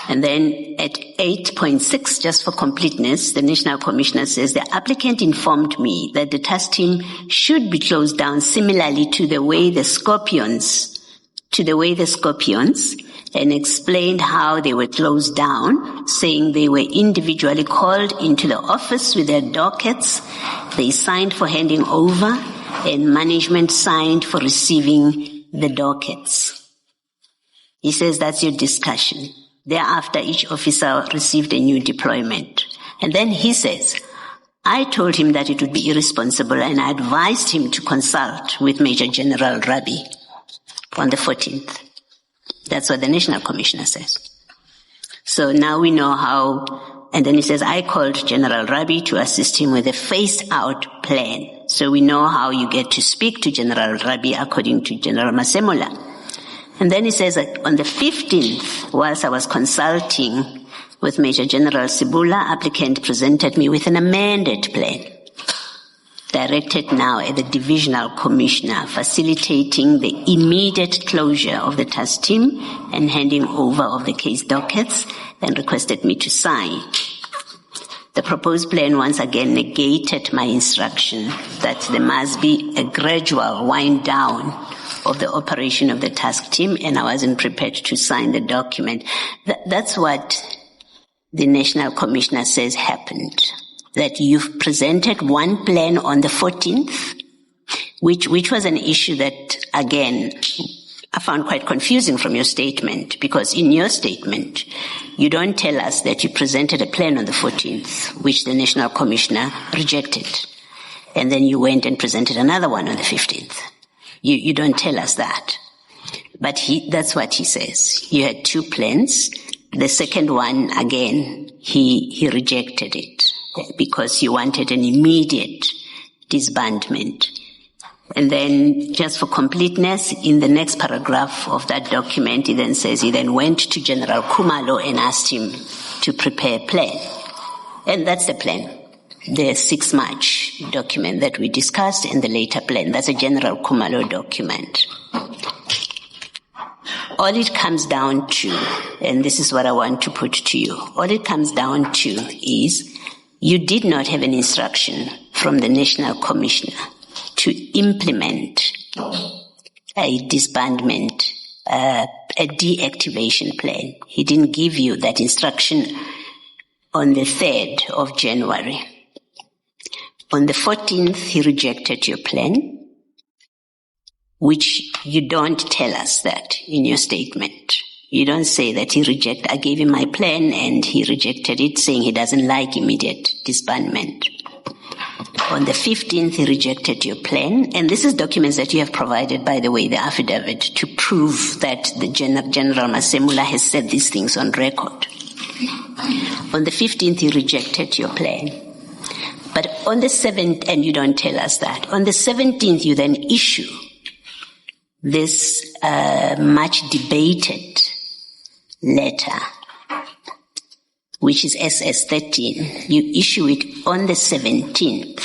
And then at 8.6, just for completeness, the National Commissioner says the applicant informed me that the task team should be closed down similarly to the way the Scorpions, and explained how they were closed down, saying they were individually called into the office with their dockets, they signed for handing over, and management signed for receiving the dockets. He says that's your discussion. Thereafter, each officer received a new deployment. And then he says, I told him that it would be irresponsible and I advised him to consult with Major General Rabi on the 14th. That's what the National Commissioner says. So now we know how, and then he says, I called General Rabi to assist him with a phased-out plan. So we know how you get to speak to General Rabi according to General Masemola. And then he says that on the 15th, whilst I was consulting with Major General Sibula, applicant presented me with an amended plan, directed now at the Divisional Commissioner, facilitating the immediate closure of the task team and handing over of the case dockets, and requested me to sign. The proposed plan once again negated my instruction that there must be a gradual wind down of the operation of the task team, and I wasn't prepared to sign the document. That's what the National Commissioner says happened. That you've presented one plan on the 14th, which was an issue that, again, I found quite confusing from your statement, because in your statement, you don't tell us that you presented a plan on the 14th, which the National Commissioner rejected. And then you went and presented another one on the 15th. You don't tell us that. But that's what he says. You had two plans. The second one, again, he rejected it because you wanted an immediate disbandment. And then, just for completeness, in the next paragraph of that document, he then says he then went to General Kumalo and asked him to prepare a plan. And that's the plan. The 6 March document that we discussed and the later plan. That's a General Kumalo document. All it comes down to, and this is what I want to put to you, all it comes down to is you did not have an instruction from the National Commissioner to implement a disbandment, a deactivation plan. He didn't give you that instruction on the 3rd of January. On the 14th, he rejected your plan, which you don't tell us that in your statement. You don't say that I gave him my plan and he rejected it, saying he doesn't like immediate disbandment. On the 15th, he rejected your plan, and this is documents that you have provided, by the way, the affidavit, to prove that the General Masemola has said these things on record. On the 15th, he rejected your plan. But on the 7th, and you don't tell us that, on the 17th, you then issue this much debated letter, which is SS13. You issue it on the 17th.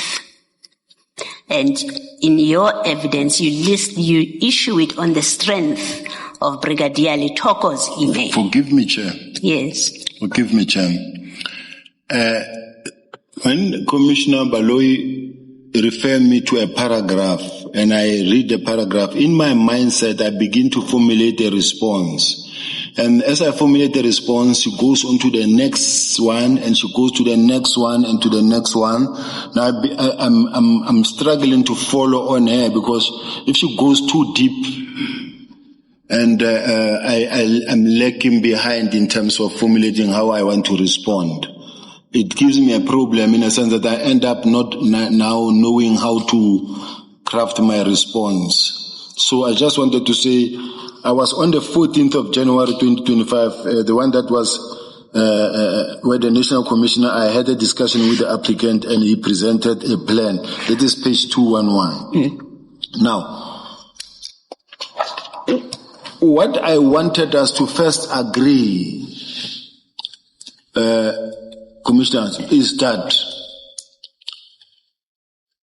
And in your evidence, you issue it on the strength of Brigadier Litoko's email. Forgive me, Chair. Yes. Forgive me, Chair. When Commissioner Baloyi referred me to a paragraph, and I read the paragraph, in my mindset, I begin to formulate a response. And as I formulate the response, she goes on to the next one, and she goes to the next one, and to the next one. Now, I'm struggling to follow on her, because if she goes too deep, and I'm lacking behind in terms of formulating how I want to respond. It gives me a problem in a sense that I end up not now knowing how to craft my response. So I just wanted to say, I was on the 14th of January 2025, the one that was where the National Commissioner, I had a discussion with the applicant and he presented a plan. That is page 211. Now, what I wanted us to first agree, Commissioner, is that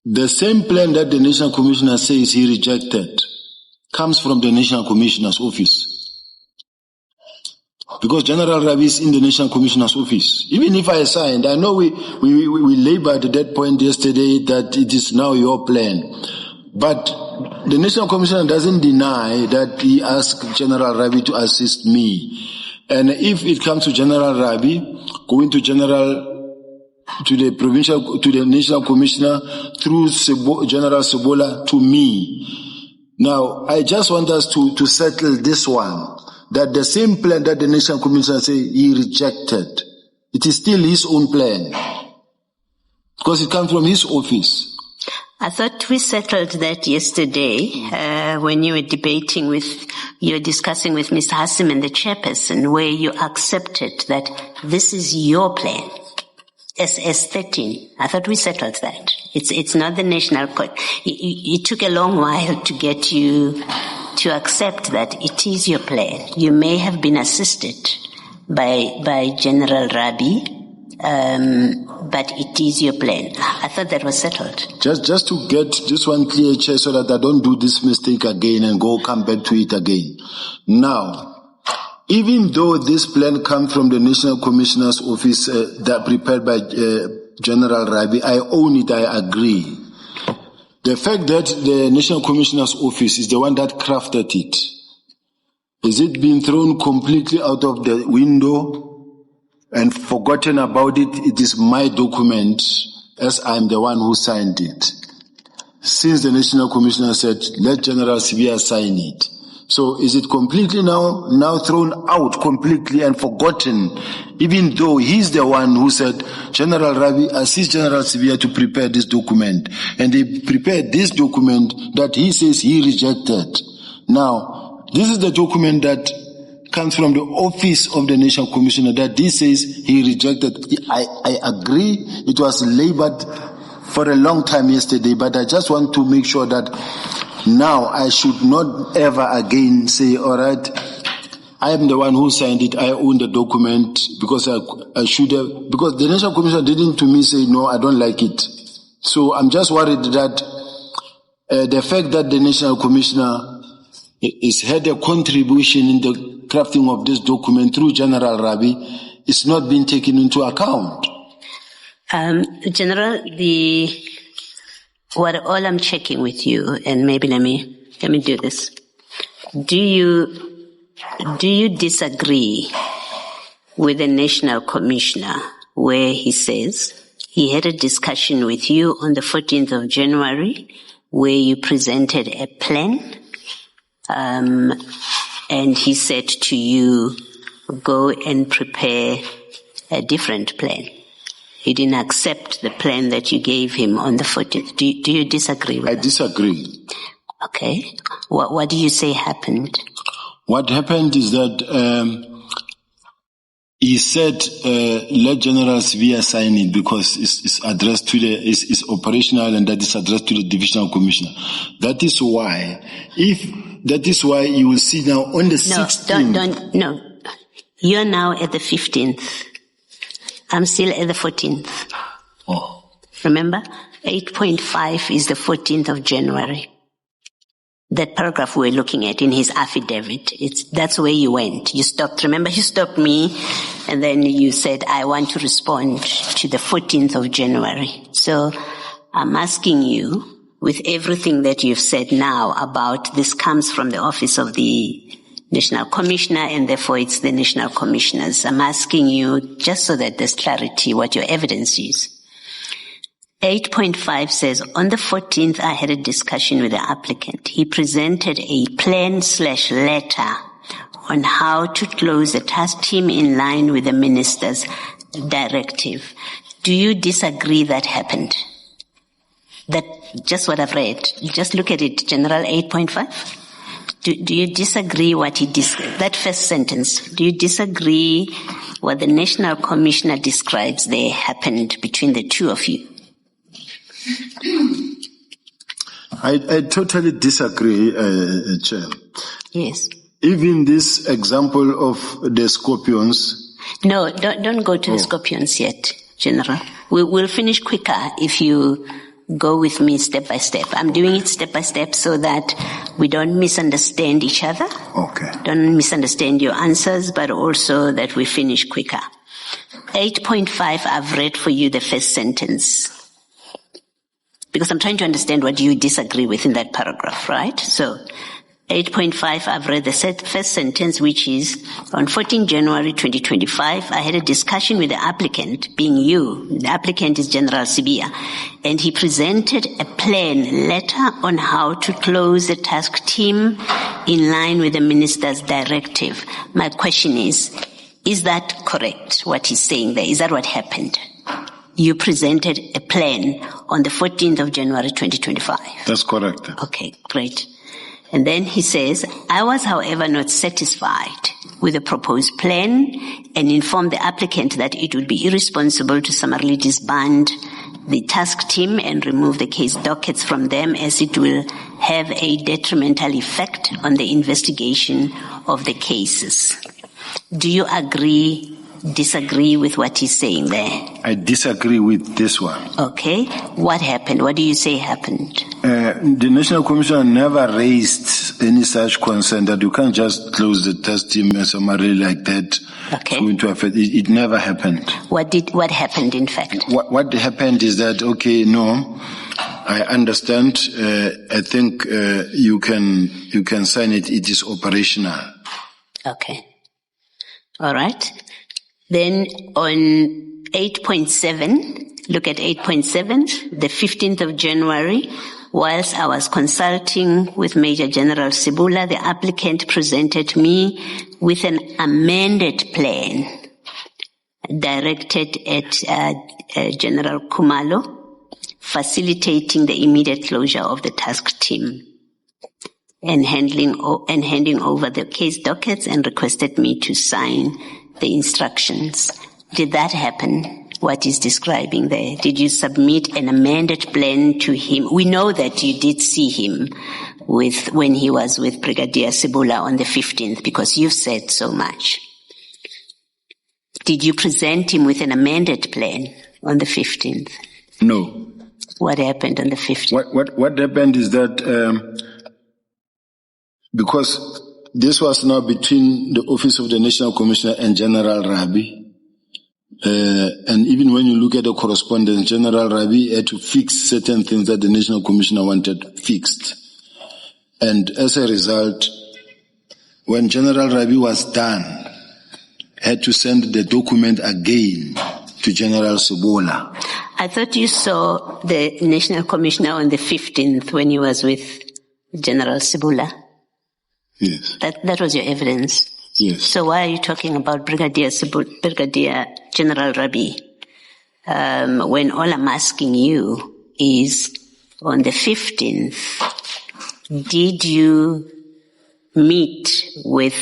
The same plan that the National Commissioner says he rejected comes from the National Commissioner's office. Because General Rabi is in the National Commissioner's office. Even if I signed, I know we labored at that point yesterday that it is now your plan. But the National Commissioner doesn't deny that he asked General Rabi to assist me. And if it comes to General Rabi, going to the National Commissioner through General Sebola to me. Now, I just want us to settle this one, that the same plan that the National Commissioner said he rejected, it is still his own plan, because it comes from his office. I thought we settled that yesterday when you were discussing with Mr. Hassim and the chairperson, where you accepted that this is your plan. SS13. I thought we settled that. It's not the national court. It took a long while to get you to accept that it is your plan. You may have been assisted by General Rabi, but it is your plan. I thought that was settled. Just to get this one clear, Chair, so that I don't do this mistake again and come back to it again. Now, even though this plan comes from the National Commissioner's office that prepared by General Rabi, I own it, I agree. The fact that the National Commissioner's office is the one that crafted it, is it being thrown completely out of the window and forgotten about it? It is my document, as I'm the one who signed it. Since the National Commissioner said, let General Sibiya sign it. So is it completely now thrown out completely and forgotten, even though he's the one who said, General Rabi, assist General Sibiya to prepare this document. And they prepared this document that he says he rejected. Now, this is the document that comes from the office of the National Commissioner that this says he rejected. I agree, it was labored for a long time yesterday, but I just want to make sure that now I should not ever again say, all right, I am the one who signed it, I own the document, because I should have, because the National Commissioner didn't to me say, no, I don't like it. So I'm just worried that the fact that the National Commissioner has had a contribution in the crafting of this document through General Rabi is not being taken into account. General, all I'm checking with you, and maybe let me do this. Do you disagree with the National Commissioner where he says he had a discussion with you on the 14th of January where you presented a plan, and he said to you, go and prepare a different plan? He didn't accept the plan that you gave him on the 14th. Do you disagree with that? I disagree. Okay. What do you say happened? What happened is that he said, let General Sibiya sign it because it's addressed to it's operational and that is addressed to the Divisional Commissioner. That is why you will see now on the 16th. No. You're now at the 15th. I'm still at the 14th. Oh. Remember? 8.5 is the 14th of January. That paragraph we're looking at in his affidavit, that's where you went. You stopped. Remember, you stopped me, and then you said, I want to respond to the 14th of January. So I'm asking you, with everything that you've said now about this comes from the office of the National Commissioner, and therefore it's the National Commissioners. I'm asking you, just so that there's clarity, what your evidence is. 8.5 says, on the 14th, I had a discussion with the applicant. He presented a plan/letter on how to close the task team in line with the minister's directive. Do you disagree that happened? That just what I've read. Just look at it, General 8.5. Do you disagree what he that first sentence? Do you disagree what the National Commissioner describes there happened between the two of you? I totally disagree, Chair. Yes. Even this example of the scorpions. No, don't go to the scorpions yet, General. We'll finish quicker if you go with me step by step. I'm doing it step by step so that we don't misunderstand each other. Okay. Don't misunderstand your answers, but also that we finish quicker. 8.5, I've read for you the first sentence. Because I'm trying to understand what you disagree with in that paragraph, right? So, 8.5, I've read the first sentence, which is, on 14 January 2025, I had a discussion with the applicant, being you. The applicant is General Sibiya, and he presented a plan letter on how to close the task team in line with the minister's directive. My question is that correct, what he's saying there? Is that what happened? You presented a plan on the 14th of January 2025. That's correct. Okay, great. And then he says, I was, however, not satisfied with the proposed plan and informed the applicant that it would be irresponsible to summarily disband the task team and remove the case dockets from them, as it will have a detrimental effect on the investigation of the cases. Do you disagree with what he's saying there? I disagree with this one. Okay. What happened? What do you say happened? The National Commission never raised any such concern that you can't just close the test team summarily like that. Okay. It never happened. What happened in fact? What happened is that, okay, no, I understand. I think you can sign it. It is operational. Okay. All right. Then on 8.7, look at 8.7, the 15th of January, whilst I was consulting with Major General Sibula, the applicant presented me with an amended plan directed at General Khumalo, facilitating the immediate closure of the task team and handing over the case dockets, and requested me to sign the instructions. Did that happen? What he's describing there? Did you submit an amended plan to him? We know that you did see him when he was with Brigadier Sibula on the 15th, because you've said so much. Did you present him with an amended plan on the 15th? No. What happened on the 15th? What happened is that because this was now between the Office of the National Commissioner and General Rabi. And even when you look at the correspondence, General Rabi had to fix certain things that the National Commissioner wanted fixed. And as a result, when General Rabi was done, had to send the document again to General Sibula. I thought you saw the National Commissioner on the 15th when he was with General Sibula. Yes. That was your evidence. Yes. So why are you talking about Brigadier General Rabi? When all I'm asking you is, on the 15th, did you meet with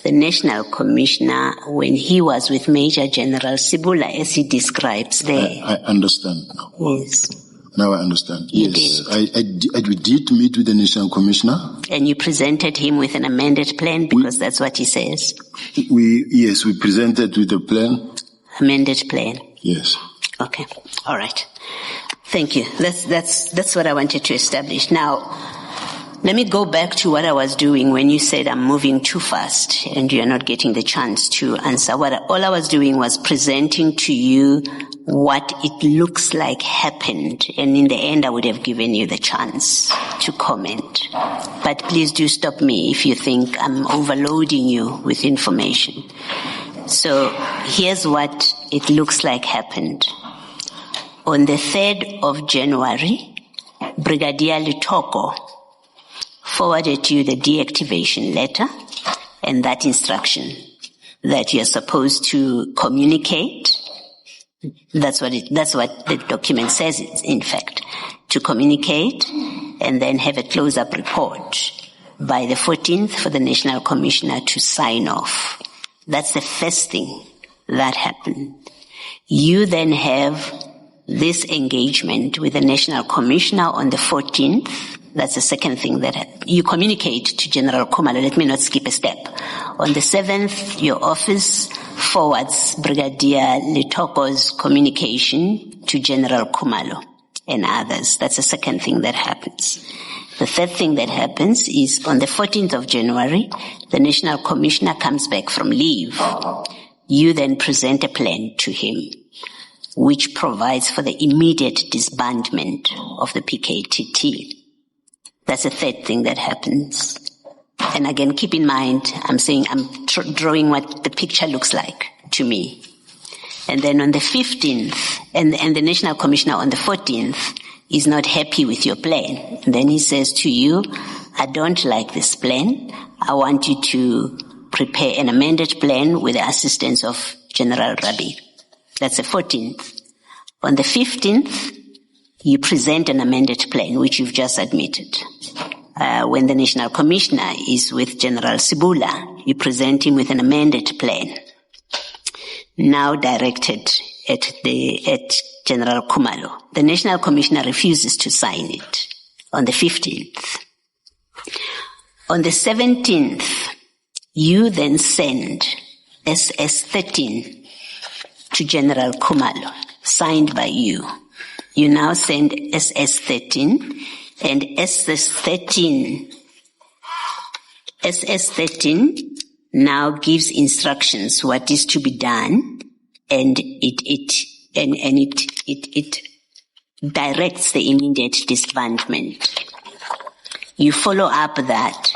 the National Commissioner when he was with Major General Sibula, as he describes there? I understand now. Yes. Now I understand. You yes, did. We did meet with the National Commissioner. And you presented him with an amended plan, because that's what he says. We presented with a plan. Amended plan. Yes. Okay. All right. Thank you. That's what I wanted to establish. Now, let me go back to what I was doing when you said I'm moving too fast and you're not getting the chance to answer. All I was doing was presenting to you what it looks like happened, and in the end I would have given you the chance to comment. But please do stop me if you think I'm overloading you with information. So here's what it looks like happened. On the 3rd of January, Brigadier Litoko forwarded you the deactivation letter and that instruction that you're supposed to communicate. That's what the document says, in fact, to communicate and then have a close-up report by the 14th for the National Commissioner to sign off. That's the first thing that happened. You then have this engagement with the National Commissioner on the 14th. That's the second thing that happened. You communicate to General Khumalo. Let me not skip a step. On the 7th, your office forwards Brigadier Litoko's communication to General Khumalo. and others. That's the second thing that happens. The third thing that happens is on the 14th of January, the National Commissioner comes back from leave. You then present a plan to him, which provides for the immediate disbandment of the PKTT. That's the third thing that happens. And again, keep in mind, I'm drawing what the picture looks like to me. And then on the 15th, and the National Commissioner on the 14th is not happy with your plan. And then he says to you, I don't like this plan. I want you to prepare an amended plan with the assistance of General Rabi. That's the 14th. On the 15th, you present an amended plan, which you've just admitted. When the National Commissioner is with General Sibula, you present him with an amended plan, now directed at General Kumalo. The National Commissioner refuses to sign it on the 15th. On the 17th, you then send SS-13 to General Kumalo, signed by you. You now send SS-13, and SS-13 now gives instructions what is to be done, and it directs the immediate disbandment. You follow up that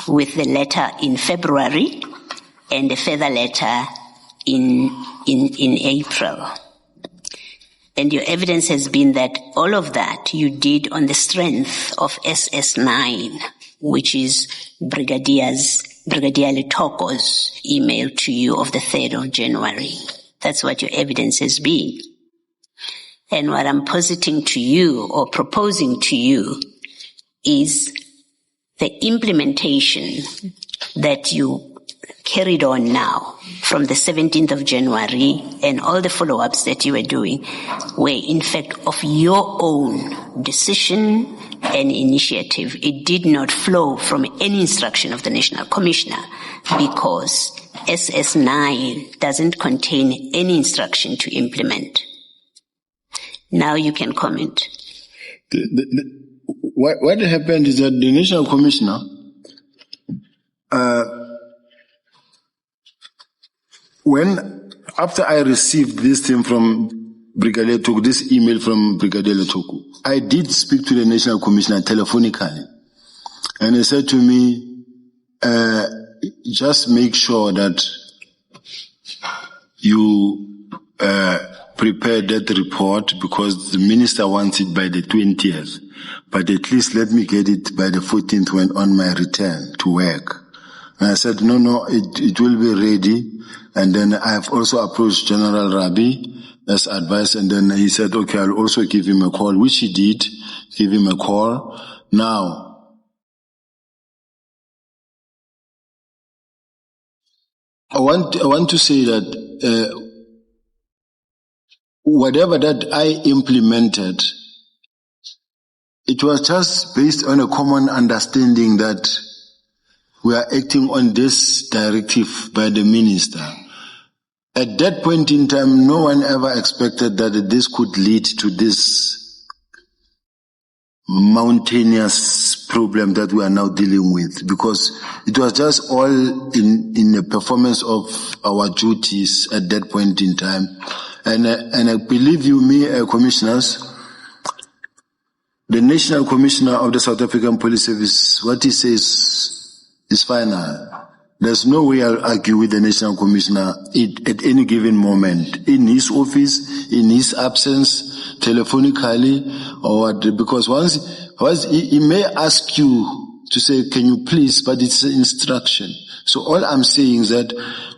with the letter in February and a further letter in April. And your evidence has been that all of that you did on the strength of SS9, which is Brigadier Letoko's email to you of the 3rd of January. That's what your evidence has been. And what I'm positing to you or proposing to you is the implementation that you carried on now from the 17th of January, and all the follow-ups that you were doing were in fact of your own decision and initiative. It did not flow from any instruction of the National Commissioner, because SS9 doesn't contain any instruction to implement. Now you can comment. What happened is that the National Commissioner after I received this thing from Brigadier Letoku, this email from Brigadier Letoku, I did speak to the National Commissioner telephonically, and he said to me, just make sure that you prepare that report, because the minister wants it by the 20th, but at least let me get it by the 14th when on my return to work. And I said, no, it will be ready. And then I have also approached General Rabi as advice, and then he said, okay, I'll also give him a call, which he did, give him a call. Now, I want to say that whatever that I implemented, it was just based on a common understanding that we are acting on this directive by the minister. At that point in time, no one ever expected that this could lead to this mountainous problem that we are now dealing with, because it was just all in the performance of our duties at that point in time. And I believe you, commissioners, the National Commissioner of the South African Police Service, what he says is final. There's no way I'll argue with the National Commissioner at any given moment, in his office, in his absence, telephonically, or what, because once he may ask you to say, can you please, but it's an instruction. So all I'm saying is that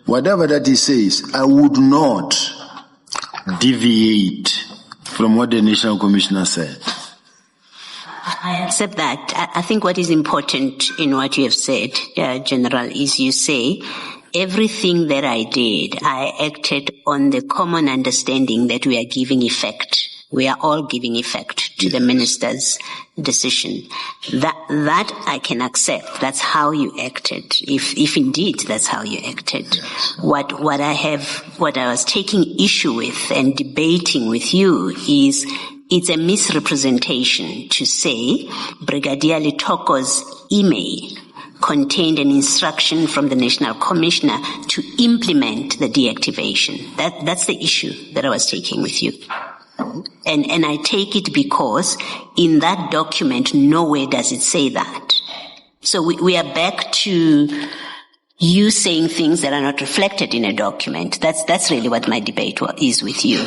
whatever that he says, I would not deviate from what the National Commissioner said. I accept that. I think what is important in what you have said, General, is you say, everything that I did, I acted on the common understanding that we are giving effect. We are all giving effect to the minister's decision. That I can accept. That's how you acted. If indeed that's how you acted. What I was taking issue with and debating with you is it's a misrepresentation to say Brigadier Letoko's email contained an instruction from the National Commissioner to implement the deactivation. That's the issue that I was taking with you. And I take it because in that document, nowhere does it say that. So we are back to you saying things that are not reflected in a document. That's really what my debate is with you.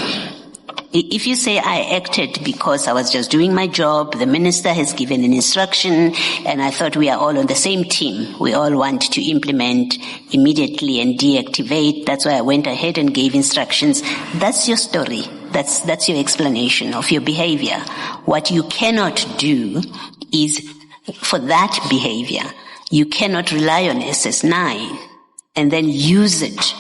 If you say I acted because I was just doing my job, the minister has given an instruction, and I thought we are all on the same team. We all want to implement immediately and deactivate. That's why I went ahead and gave instructions. That's your story. That's your explanation of your behavior. What you cannot do is, for that behavior, you cannot rely on SS9 and then use it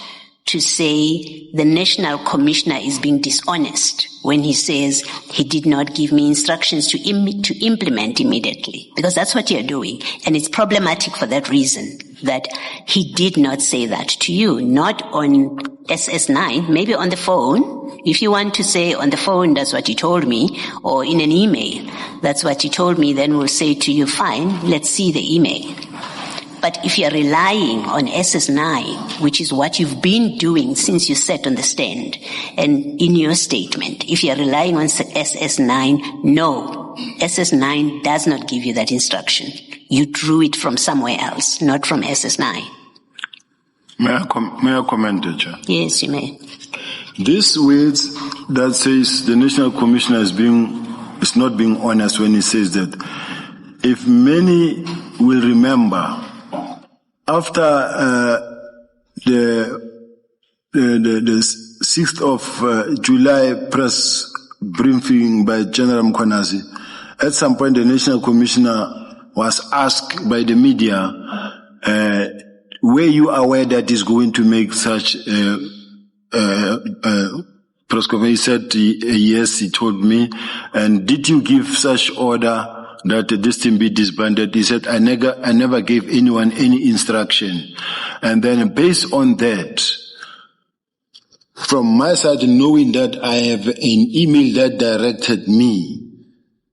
to say the National Commissioner is being dishonest when he says he did not give me instructions to implement immediately. Because that's what you're doing. And it's problematic for that reason, that he did not say that to you, not on SS9, maybe on the phone. If you want to say on the phone, that's what he told me, or in an email, that's what he told me, then we'll say to you, fine, let's see the email. But if you're relying on SS9, which is what you've been doing since you sat on the stand, and in your statement, if you're relying on SS9, no, SS9 does not give you that instruction. You drew it from somewhere else, not from SS9. May I comment, Chair? Yes, you may. This words that says the National Commissioner is not being honest when he says that, if many will remember, after the 6th of July press briefing by General Mkhwanazi, at some point the National Commissioner was asked by the media, were you aware that he's going to make such press conference? He said, yes, he told me. And did you give such order that this team be disbanded? He said, I never gave anyone any instruction. And then based on that, from my side, knowing that I have an email that directed me,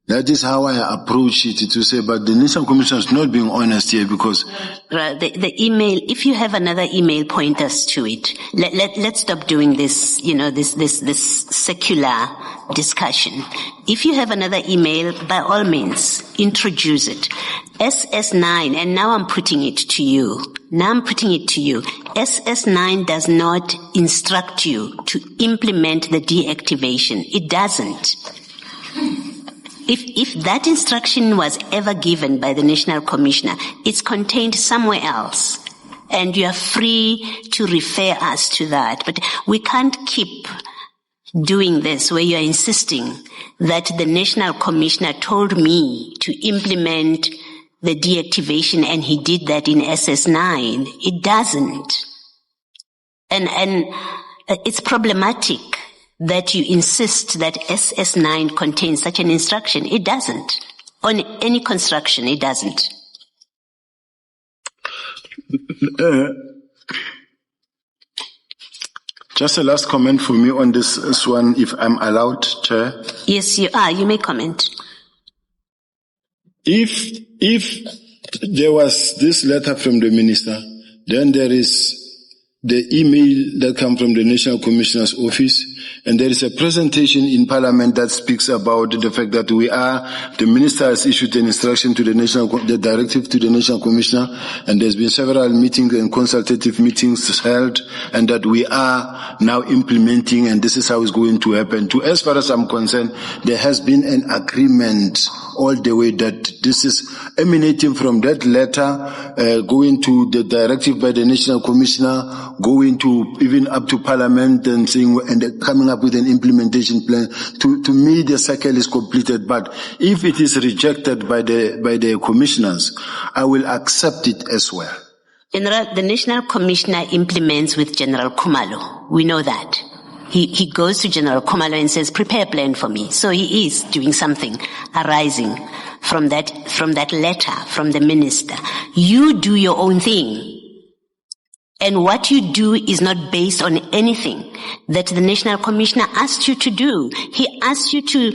that is how I approach it, to say, but the National Commission is not being honest here, because the email, if you have another email, point us to it. Let's stop doing this, this secular discussion. If you have another email, by all means, introduce it. SS9, and now I'm putting it to you. SS9 does not instruct you to implement the deactivation. It doesn't. If that instruction was ever given by the National Commissioner, it's contained somewhere else. And you are free to refer us to that. But we can't keep doing this where you are insisting that the National Commissioner told me to implement the deactivation and he did that in SS9. It doesn't. And it's problematic that you insist that SS9 contains such an instruction. It doesn't. On any construction, it doesn't. Just a last comment for me on this one, if I'm allowed, Chair. Yes, you are. You may comment. If there was this letter from the minister, then there is the email that comes from the National Commissioner's office, and there is a presentation in Parliament that speaks about the fact that the minister has issued an instruction to the directive to the National Commissioner, and there's been several meetings and consultative meetings held, and that we are now implementing, and this is how it's going to happen. As far as I'm concerned, there has been an agreement all the way that this is emanating from that letter, going to the directive by the National Commissioner, going to even up to Parliament and saying, and coming up with an implementation plan. To me, the cycle is completed. But if it is rejected by the commissioners, I will accept it as well. General, the National Commissioner implements with General Khumalo. We know that. He goes to General Khumalo and says, prepare a plan for me. So he is doing something arising from that letter from the minister. You do your own thing. And what you do is not based on anything that the National Commissioner asked you to do. He asked you to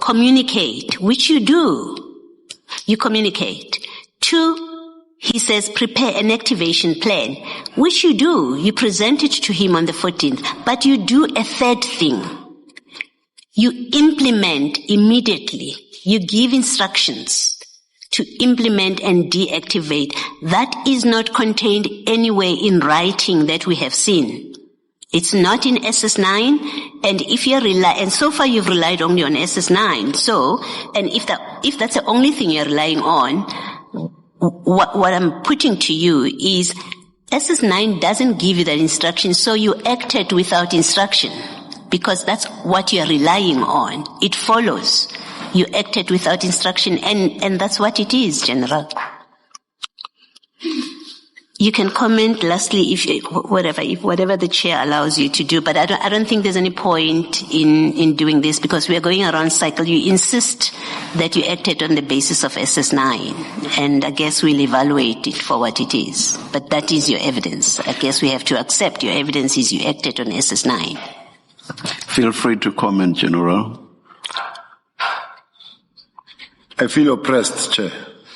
communicate, which you do. You communicate. 2, he says prepare an activation plan, which you do. You present it to him on the 14th. But you do a third thing. You implement immediately. You give instructions to implement and deactivate. That is not contained anywhere in writing that we have seen. It's not in SS9, and if you're and so far you've relied only on SS9. So, and if that's the only thing you're relying on, what I'm putting to you is SS9 doesn't give you that instruction, so you acted without instruction, because that's what you're relying on. It follows. You acted without instruction, and that's what it is, General. You can comment lastly if whatever the chair allows you to do, but I don't think there's any point in doing this, because we are going around cycle. You insist that you acted on the basis of SS9, and I guess we'll evaluate it for what it is. But that is your evidence. I guess we have to accept your evidence is you acted on SS9. Feel free to comment, General. I feel oppressed, Chair.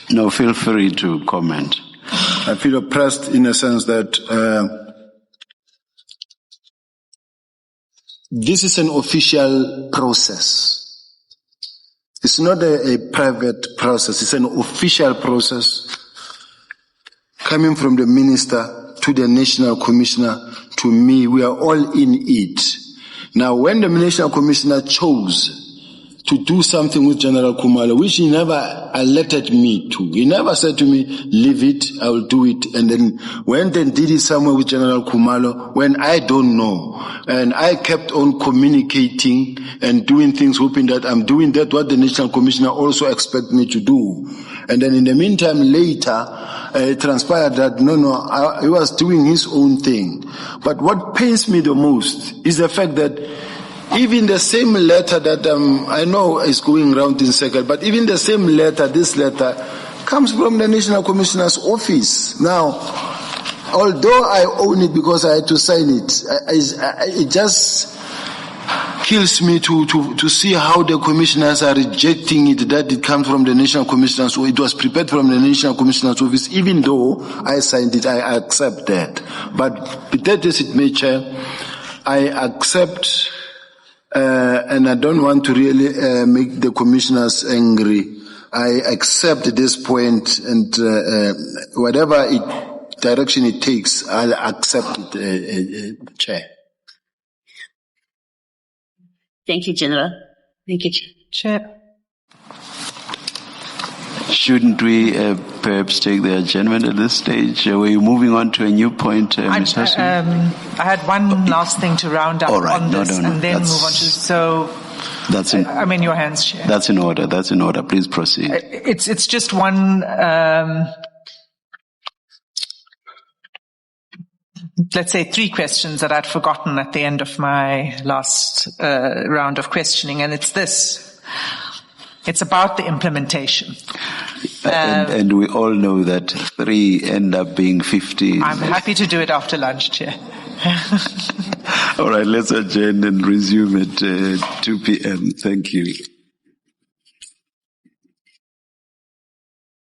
No, feel free to comment. I feel oppressed in a sense that this is an official process. It's not a private process. It's an official process coming from the minister to the national commissioner to me. We are all in it. Now, when the national commissioner chose to do something with General Khumalo, which he never alerted me to. He never said to me, leave it, I will do it. And then went and did it somewhere with General Khumalo when I don't know. And I kept on communicating and doing things, hoping that I'm doing that what the National Commissioner also expect me to do. And then in the meantime, later, it transpired that he was doing his own thing. But what pains me the most is the fact that even the same letter that I know is going around in circle, but even the same letter, this letter, comes from the National Commissioner's office. Now, although I own it because I had to sign it, it just kills me to see how the commissioners are rejecting it, that it comes from the National Commissioner's office. It was prepared from the National Commissioner's office. Even though I signed it, I accept that. But be that as it may, Chair, I accept. And I don't want to really make the commissioners angry. I accept this point, and whatever direction it takes, I'll accept it, Chair. Thank you, General. Thank you, Chair. Shouldn't we perhaps take the adjournment at this stage? Were you moving on to a new point, Ms. Hassan? I had one last thing to round up on this, and then move on to. So, I'm in your hands, Chair. That's in order. That's in order. Please proceed. It's just one. Let's say 3 questions that I'd forgotten at the end of my last round of questioning, and it's this. It's about the implementation. And we all know that 3 end up being 15. I'm happy to do it after lunch, Chair. All right, let's adjourn and resume at 2 p.m. Thank you.